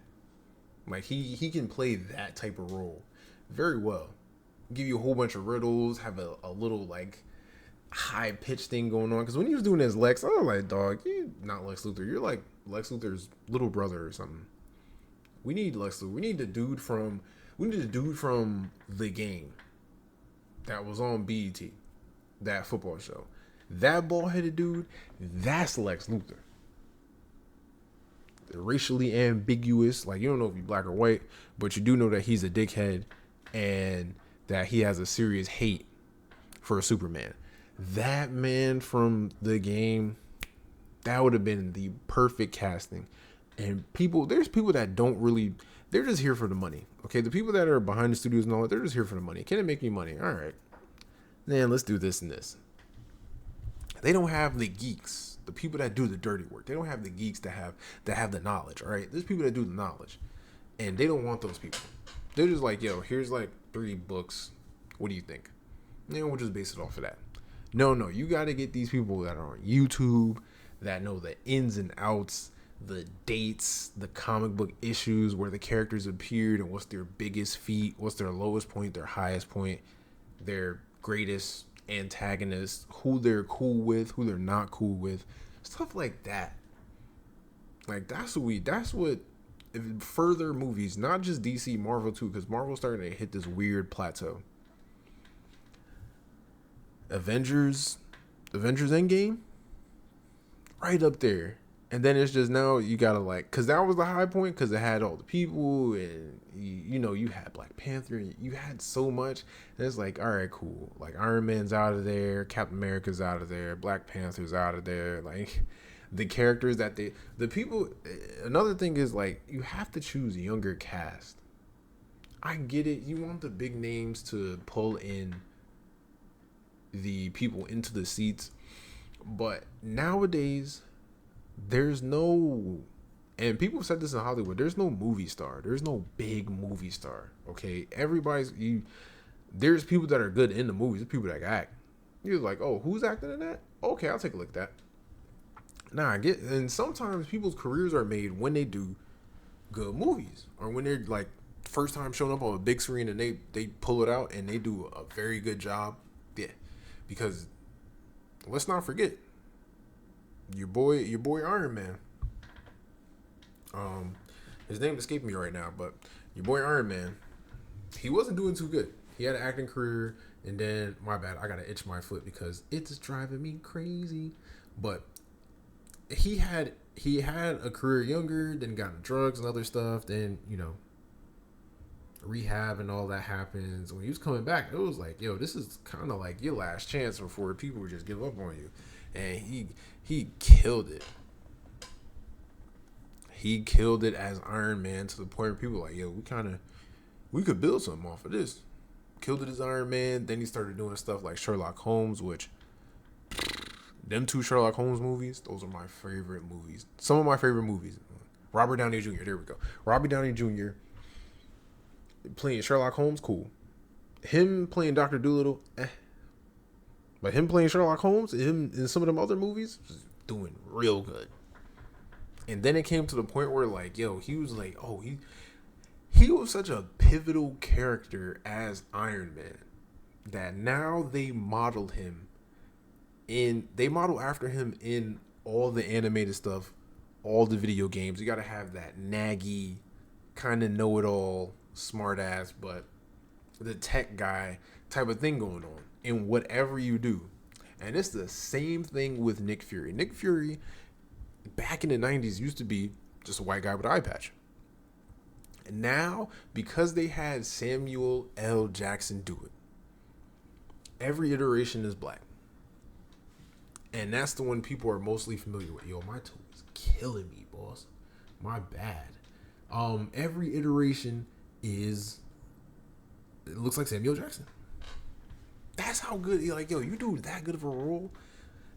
like he can play that type of role very well. Give you a whole bunch of riddles, have a little like high pitched thing going on. Because when he was doing his Lex, I was like, dog, you not Lex Luthor. You're like Lex Luthor's little brother or something. We need Lex Luthor. We need the dude from The Game that was on BET, that football show. That bald-headed dude, that's Lex Luthor. Racially ambiguous, like you don't know if he's black or white, but you do know that he's a dickhead and that he has a serious hate for Superman. That man from The Game, that would have been the perfect casting. And there's people that don't really, they're just here for the money. Okay, the people that are behind the studios and all that, they're just here for the money. Can it make me money? All right, man, let's do this and this. They don't have the geeks, the people that do the dirty work. They don't have the geeks that have the knowledge. All right, there's people that do the knowledge, and they don't want those people. They're just like, yo, here's like 3 books. What do you think? And we'll just base it off of that. No, you got to get these people that are on YouTube that know the ins and outs, the dates, the comic book issues where the characters appeared and what's their biggest feat, what's their lowest point, their highest point, their greatest antagonists, who they're cool with, who they're not cool with, stuff like that. Like that's what further movies, not just DC, Marvel too, because Marvel's starting to hit this weird plateau. Avengers Endgame, right up there. And then it's just now you gotta like, cause that was the high point, cause it had all the people, and you had Black Panther, you had so much, and it's like, all right, cool. Like Iron Man's out of there, Captain America's out of there, Black Panther's out of there. Like the characters that the people. Another thing is like you have to choose a younger cast. I get it. You want the big names to pull in the people into the seats, but nowadays there's no, and people said this in Hollywood, there's no movie star, there's no big movie star. Okay, there's people that are good in the movies, there's people that act. You're like, oh, who's acting in that? Okay, I'll take a look at that. Nah, and sometimes people's careers are made when they do good movies, or when they're like first time showing up on a big screen and they pull it out and they do a very good job. Yeah, because let's not forget your boy Iron Man. His name escaped me right now, but your boy Iron Man, he wasn't doing too good. He had an acting career, and then my bad, I gotta itch my foot because it's driving me crazy. But he had a career younger, then got into drugs and other stuff. Then rehab and all that happens. When he was coming back, it was like, yo, this is kind of like your last chance before people just give up on you. And he killed it. He killed it as Iron Man to the point where people were like, yo, we could build something off of this. Killed it as Iron Man. Then he started doing stuff like Sherlock Holmes, which them 2 Sherlock Holmes movies, those are my favorite movies. Some of my favorite movies. Robert Downey Jr. There we go. Robert Downey Jr. playing Sherlock Holmes, cool. Him playing Doctor Doolittle, but him playing Sherlock Holmes, him in some of them other movies, was doing real good. And then it came to the point where like, yo, he was like, oh, he was such a pivotal character as Iron Man that now they model after him in all the animated stuff, all the video games. You got to have that naggy kind of know-it-all smart ass but the tech guy type of thing going on in whatever you do. And it's the same thing with Nick Fury. Nick Fury back in the 90s used to be just a white guy with an eye patch. And now, because they had Samuel L. Jackson do it, every iteration is black. And that's the one people are mostly familiar with. Yo, my toe is killing me, boss. My bad. Every iteration is, it looks like Samuel Jackson. That's how good. Like, yo, you do that good of a role.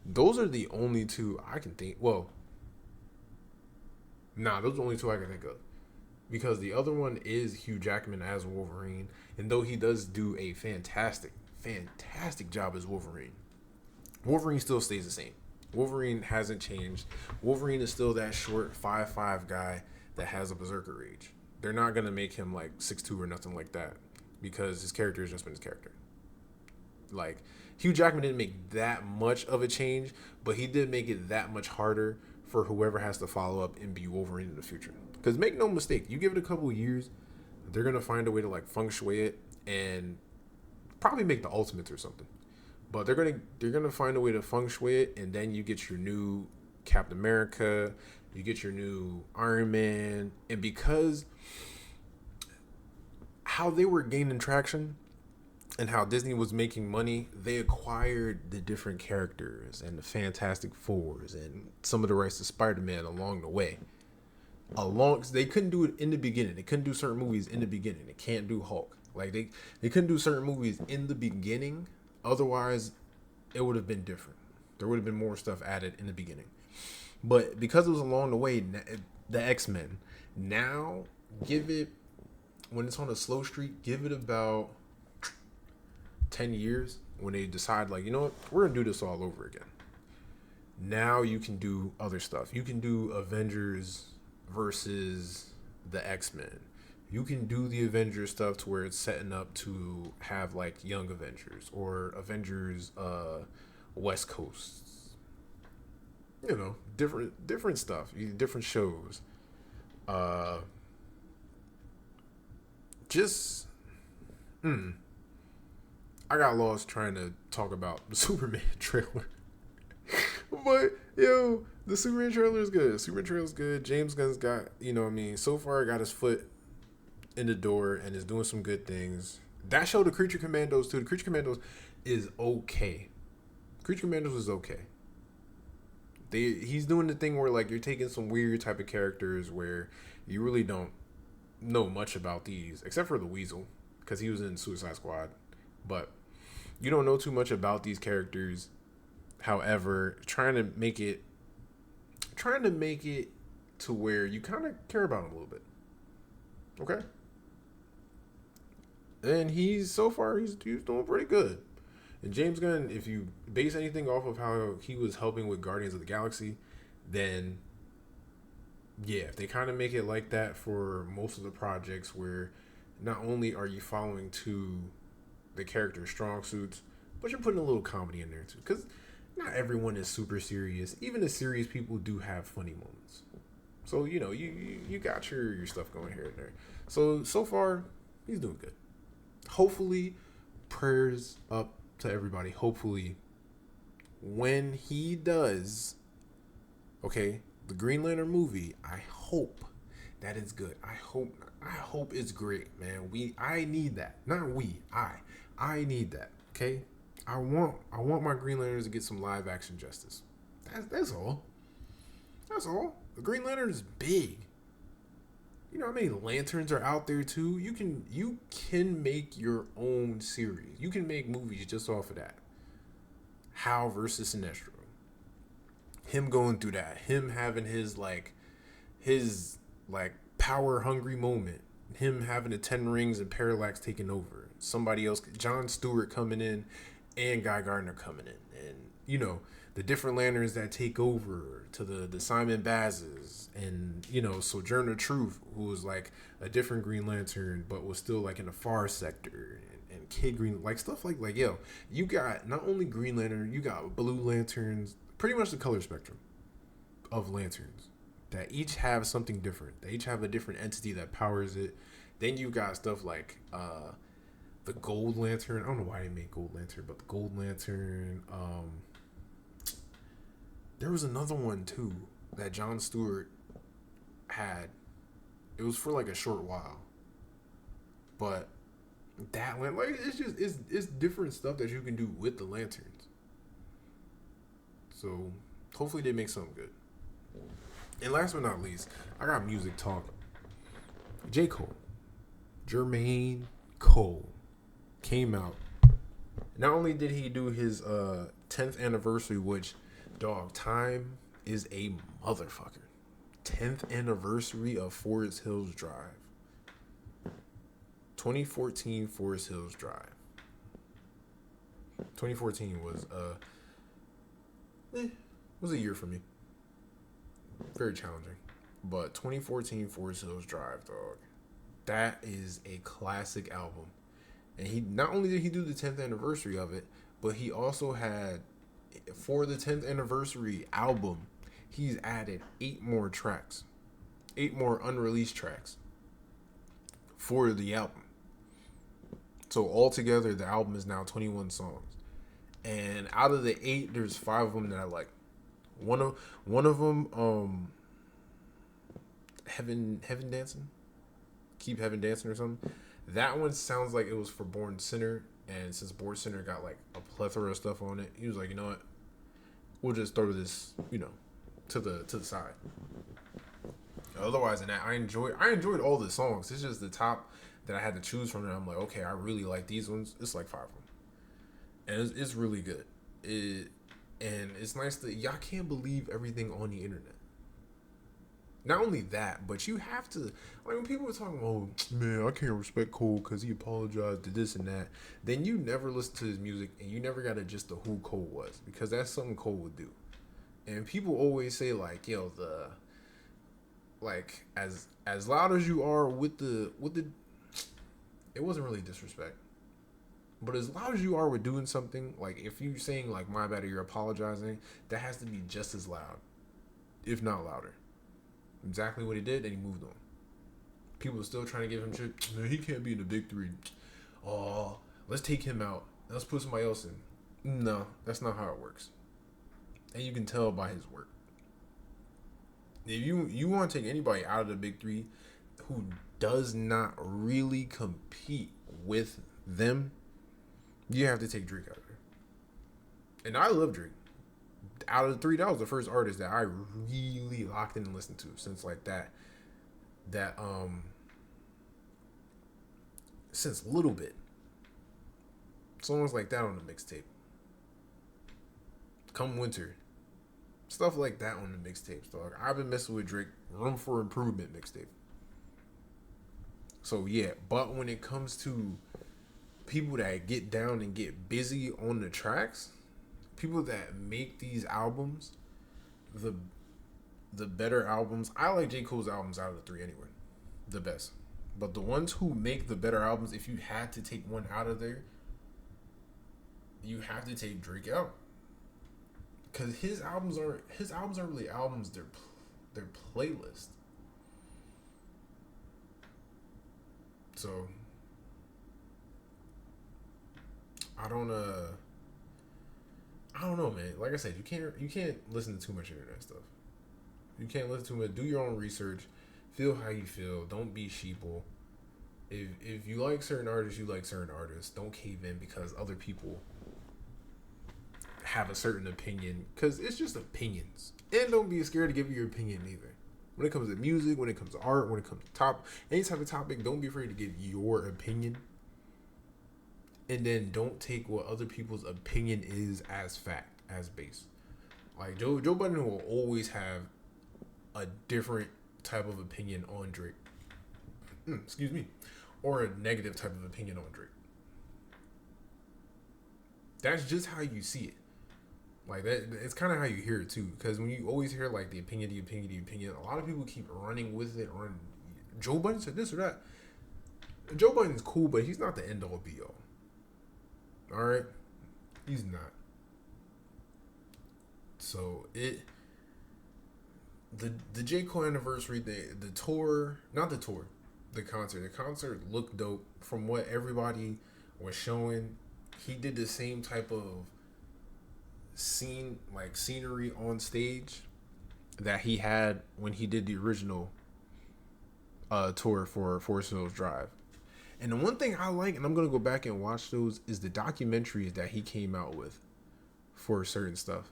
Those are the only two I can think. Well, those are the only two I can think of. Because the other one is Hugh Jackman as Wolverine. And though he does do a fantastic job as Wolverine, Wolverine still stays the same. Wolverine hasn't changed. Wolverine is still that short 5'5" guy that has a berserker rage. They're not going to make him like 6'2" or nothing like that because his character has just been his character. Like, Hugh Jackman didn't make that much of a change, but he did make it that much harder for whoever has to follow up and be Wolverine in the future. Because make no mistake, you give it a couple of years, they're going to find a way to like feng shui it and probably make the Ultimates or something. But they're gonna find a way to feng shui it, and then you get your new Captain America, you get your new Iron Man, and because how they were gaining traction and how Disney was making money, they acquired the different characters and the Fantastic Fours and some of the rights to Spider-Man along the way. They couldn't do it in the beginning. They couldn't do certain movies in the beginning. They can't do Hulk. Like they couldn't do certain movies in the beginning. Otherwise, it would have been different. There would have been more stuff added in the beginning. But because it was along the way, the X-Men, now give it, when it's on a slow streak, give it about 10 years when they decide, like, you know what, we're going to do this all over again. Now you can do other stuff. You can do Avengers versus the X-Men. You can do the Avengers stuff to where it's setting up to have like Young Avengers or Avengers West Coast. You know, different stuff, different shows. Just I got lost trying to talk about the Superman trailer. But yo, the Superman trailer is good. Superman trailer is good. James Gunn's got, so far got his foot in the door and is doing some good things. That show, the Creature Commandos too. The Creature Commandos is okay. Creature Commandos is okay. He's doing the thing where like you're taking some weird type of characters where you really don't know much about these, except for the Weasel, because he was in Suicide Squad. But you don't know too much about these characters. However, trying to make it to where you kind of care about them a little bit. Okay. And he's doing pretty good. And James Gunn, if you base anything off of how he was helping with Guardians of the Galaxy, then yeah, if they kind of make it like that for most of the projects, where not only are you following to the character's strong suits, but you're putting a little comedy in there too, because not everyone is super serious. Even the serious people do have funny moments. So you got your stuff going here and there. So far he's doing good. Hopefully, prayers up to everybody. Hopefully, when he does, okay, the Green Lantern movie, I hope that it's good. I hope it's great, man. I need that. Not we. I need that. Okay, I want my Green Lanterns to get some live action justice. That's all. That's all. The Green Lantern is big. You know how many lanterns are out there too? You can make your own series. You can make movies just off of that. Hal versus Sinestro. Him going through that. Him having his power hungry moment. Him having the 10 rings and Parallax taking over. somebody else, John Stewart coming in, and Guy Gardner coming in, and the different lanterns that take over to the Simon Bazes, and Sojourner Truth, who was like a different Green Lantern, but was still like in the far sector, and Kid Green, like stuff like yo, you got not only Green Lantern, you got Blue Lanterns, pretty much the color spectrum of lanterns that each have something different. They each have a different entity that powers it. Then you got stuff like the Gold Lantern. I don't know why they made Gold Lantern, but the Gold Lantern. There was another one too that John Stewart had. It was for like a short while, but that one, like, it's different stuff that you can do with the lanterns. So hopefully they make something good. And last but not least, I got music talk. J. Cole, Jermaine Cole, came out. Not only did he do his 10th anniversary, which, dog, time is a motherfucker. 10th anniversary of Forest Hills Drive. 2014 Forest Hills Drive. 2014 was a year for me. Very challenging. But 2014 Forest Hills Drive, dog. That is a classic album. And he not only did he do the 10th anniversary of it, but he also had, for the 10th anniversary album, he's added 8 more tracks. 8 more unreleased tracks for the album. So altogether, the album is now 21 songs. And out of the 8, there's 5 of them that I like. One of them, Heaven Dancing? Keep Heaven Dancing or something. That one sounds like it was for Born Sinner. And since Born Sinner got like a plethora of stuff on it, he was like, you know what? We'll just throw this, to the side. Otherwise than that, I enjoyed all the songs. It's just the top that I had to choose from, and I'm like, okay, I really like these ones. It's like 5 of them, and it's really good. And it's nice that y'all can't believe everything on the internet. Not only that, but you have to, like, when people were talking, oh man, I can't respect Cole because he apologized to this and that. Then you never listen to his music, and you never got to just the who Cole was, because that's something Cole would do. And people always say like, yo, as loud as you are with the it wasn't really disrespect, but as loud as you are with doing something, like if you saying like my bad or you're apologizing, that has to be just as loud, if not louder. Exactly what he did, and he moved on. People are still trying to give him shit. Man, he can't be in the big 3. Oh, let's take him out. Let's put somebody else in. No, that's not how it works. And you can tell by his work. If you want to take anybody out of the big 3 who does not really compete with them, you have to take Drake out of there. And I love Drake. Out of the 3, that was the first artist that I really locked in and listened to since like that since Little Bit. Songs like that on the mixtape. Come Winter. Stuff like that on the mixtapes, dog. I've been messing with Drake. Room for Improvement mixtape. So yeah, but when it comes to people that get down and get busy on the tracks, people that make these albums, the better albums, I like J. Cole's albums out of the 3 anyway, the best. But the ones who make the better albums, if you had to take one out of there, you have to take Drake out. Because his albums aren't really albums, they're playlists. So I don't know, man. Like I said, you can't listen to too much internet stuff. You can't listen to it. Do your own research. Feel how you feel. Don't be sheeple. If you like certain artists, you like certain artists. Don't cave in because other people have a certain opinion, because it's just opinions. And don't be scared to give your opinion either. When it comes to music, when it comes to art, when it comes to any type of topic, don't be afraid to give your opinion. And then don't take what other people's opinion is as fact, as base. Like Joe Budden will always have a different type of opinion on Drake. Excuse me. Or a negative type of opinion on Drake. That's just how you see it. Like that, it's kind of how you hear it too. Because when you always hear like the opinion, a lot of people keep running with it. On Joe Budden said this or that. Joe Budden's cool, but he's not the end all be all. All right, he's not. So the J Cole anniversary, the tour, not the tour, the concert. The concert looked dope from what everybody was showing. He did the same type of scenery on stage that he had when he did the original tour for Forest Hills Drive. And the one thing I like, and I'm gonna go back and watch those, is the documentaries that he came out with for certain stuff,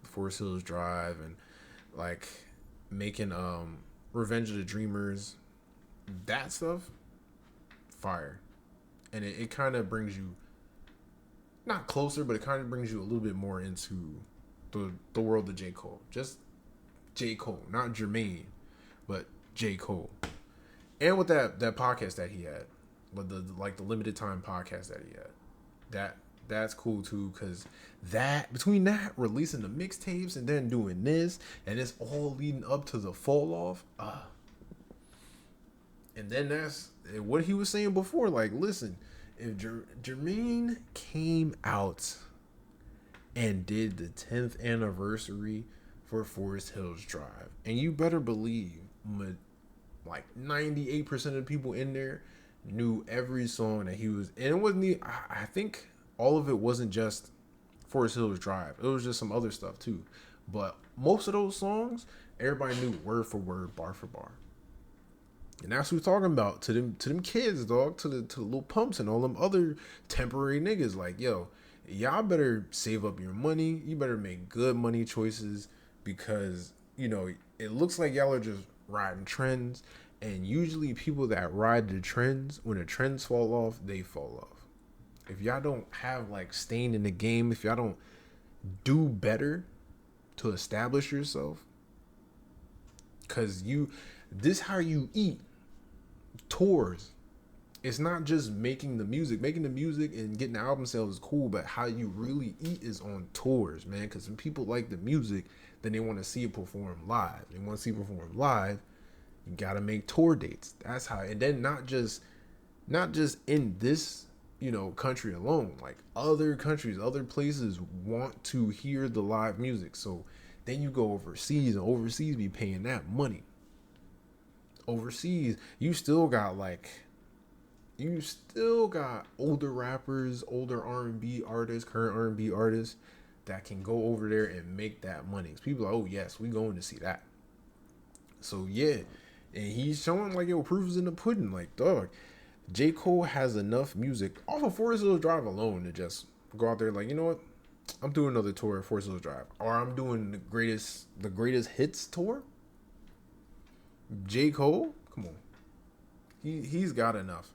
Forest Hills Drive, and like making Revenge of the Dreamers, that stuff, fire. And it kind of brings you not closer, but it kind of brings you a little bit more into the world of J. Cole. Just J. Cole, not Jermaine, but J. Cole. And with that podcast that he had, with the limited time podcast that he had, that's cool too, because between that releasing the mixtapes and then doing this, and it's all leading up to the fall off, and then that's what he was saying before. Like, listen, if Jermaine came out and did the 10th anniversary for Forest Hills Drive, and you better believe, like 98% of the people in there knew every song that he was, and it wasn't. I think all of it wasn't just Forest Hills Drive. It was just some other stuff too. But most of those songs, everybody knew word for word, bar for bar. And that's what we're talking about to them kids, dog, to the little pumps and all them other temporary niggas. Like, yo, y'all better save up your money. You better make good money choices, because, you know, it looks like y'all are just riding trends. And usually people that ride the trends, when the trends fall off, they fall off. If y'all don't have like staying in the game, if y'all don't do better to establish yourself, because this how you eat. Tours, it's not just making the music and getting the album sales is cool, but how you really eat is on tours, man. Because when people like the music, then they want to see it perform live. They want to see it perform live. You gotta make tour dates. That's how. And then not just in this, you know, country alone, like other countries, other places want to hear the live music. So then you go overseas, and overseas be paying that money. Overseas, you still got older rappers, older R&B artists, current R&B artists that can go over there and make that money. People are like, oh yes, we going to see that. So yeah, and he's showing like, yo, proof is in the pudding. Like, dog, J. Cole has enough music off of Forest Hills Drive alone to just go out there like, you know what, I'm doing another tour of Forest Hills Drive, or I'm doing the greatest hits tour. J. Cole, come on, he's got enough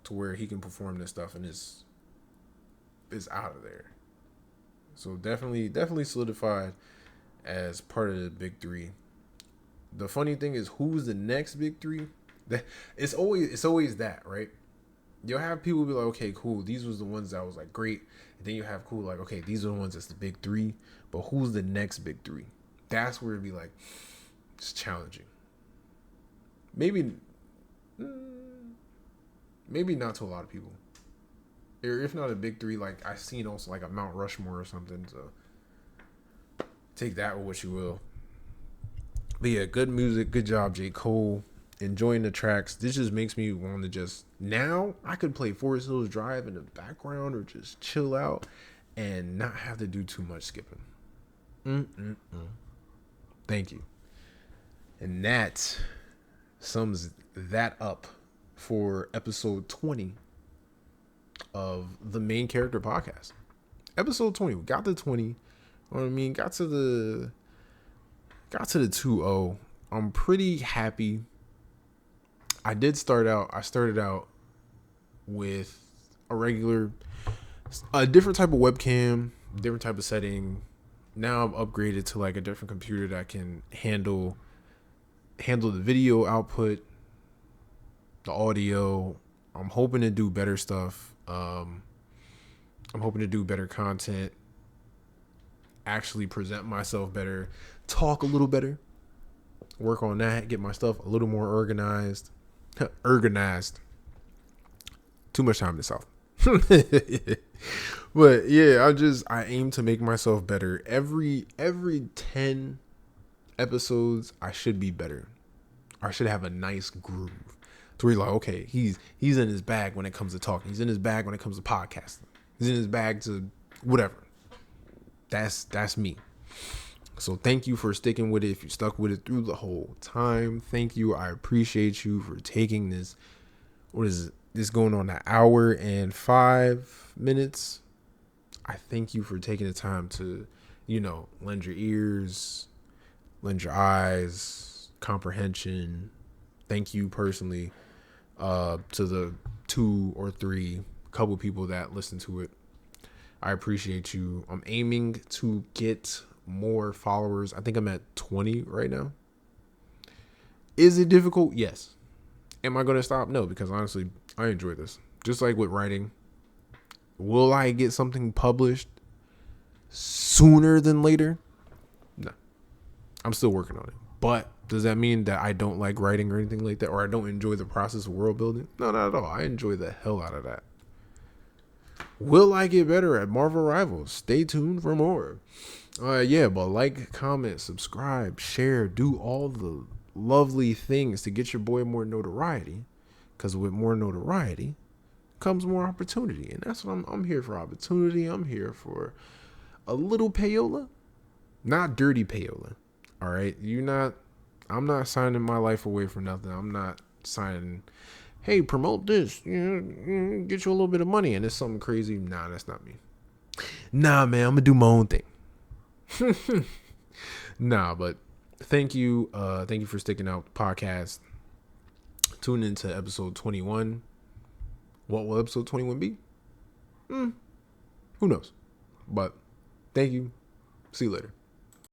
to where he can perform this stuff, and is out of there. So definitely solidified as part of the big three. The funny thing is, who's the next big three? It's always that, right? You'll have people be like, okay, cool, these was the ones that was like great, and then you have cool, like, okay, these are the ones that's the big three, but who's the next big three? That's where it'd be like, it's challenging. Maybe not to a lot of people. Or if not a big three, like I've seen also like a Mount Rushmore or something. So take that with what you will. But yeah, good music, good job, J. Cole. Enjoying the tracks. This just makes me want to just, now I could play Forest Hills Drive in the background or just chill out and not have to do too much skipping. Thank you. And that sums that up for episode 20 of the Main Character Podcast. Episode 20. We got the 20. You know what I mean? Got to the 2-0. I'm pretty happy. I started out with a different type of webcam, different type of setting. Now I'm upgraded to like a different computer that can handle the video output, the audio. I'm hoping to do better stuff. I'm hoping to do better content, actually present myself better, talk a little better, work on that, get my stuff a little more organized. Organized. Too much time in the South. But yeah, I aim to make myself better. Every 10 episodes, I should be better. I should have a nice groove. To where you're like, okay, he's in his bag when it comes to talking. He's in his bag when it comes to podcasting. He's in his bag to whatever. That's me. So thank you for sticking with it. If you stuck with it through the whole time, thank you. I appreciate you for taking this. What is it? This going on 1 hour and 5 minutes. I thank you for taking the time to, lend your ears, lend your eyes, comprehension. Thank you personally to the 2 or 3 couple people that listen to it. I appreciate you. I'm aiming to get more followers. I think I'm at 20 right now. Is it difficult? Yes. Am I going to stop? No, because honestly, I enjoy this. Just like with writing. Will I get something published sooner than later? No. I'm still working on it. But does that mean that I don't like writing or anything like that? Or I don't enjoy the process of world building? No, not at all. I enjoy the hell out of that. Will I get better at Marvel Rivals? Stay tuned for more. But like, comment, subscribe, share, do all the lovely things to get your boy more notoriety. Because with more notoriety comes more opportunity. And that's what I'm here for. Opportunity. I'm here for a little payola. Not dirty payola. All right. I'm not signing my life away for nothing. I'm not signing, hey, promote this. Get you a little bit of money. And it's something crazy. Nah, that's not me. Nah, man, I'm going to do my own thing. Nah, but thank you. Thank you for sticking out the podcast. Tune into episode 21. What will episode 21 be? Who knows? But thank you. See you later.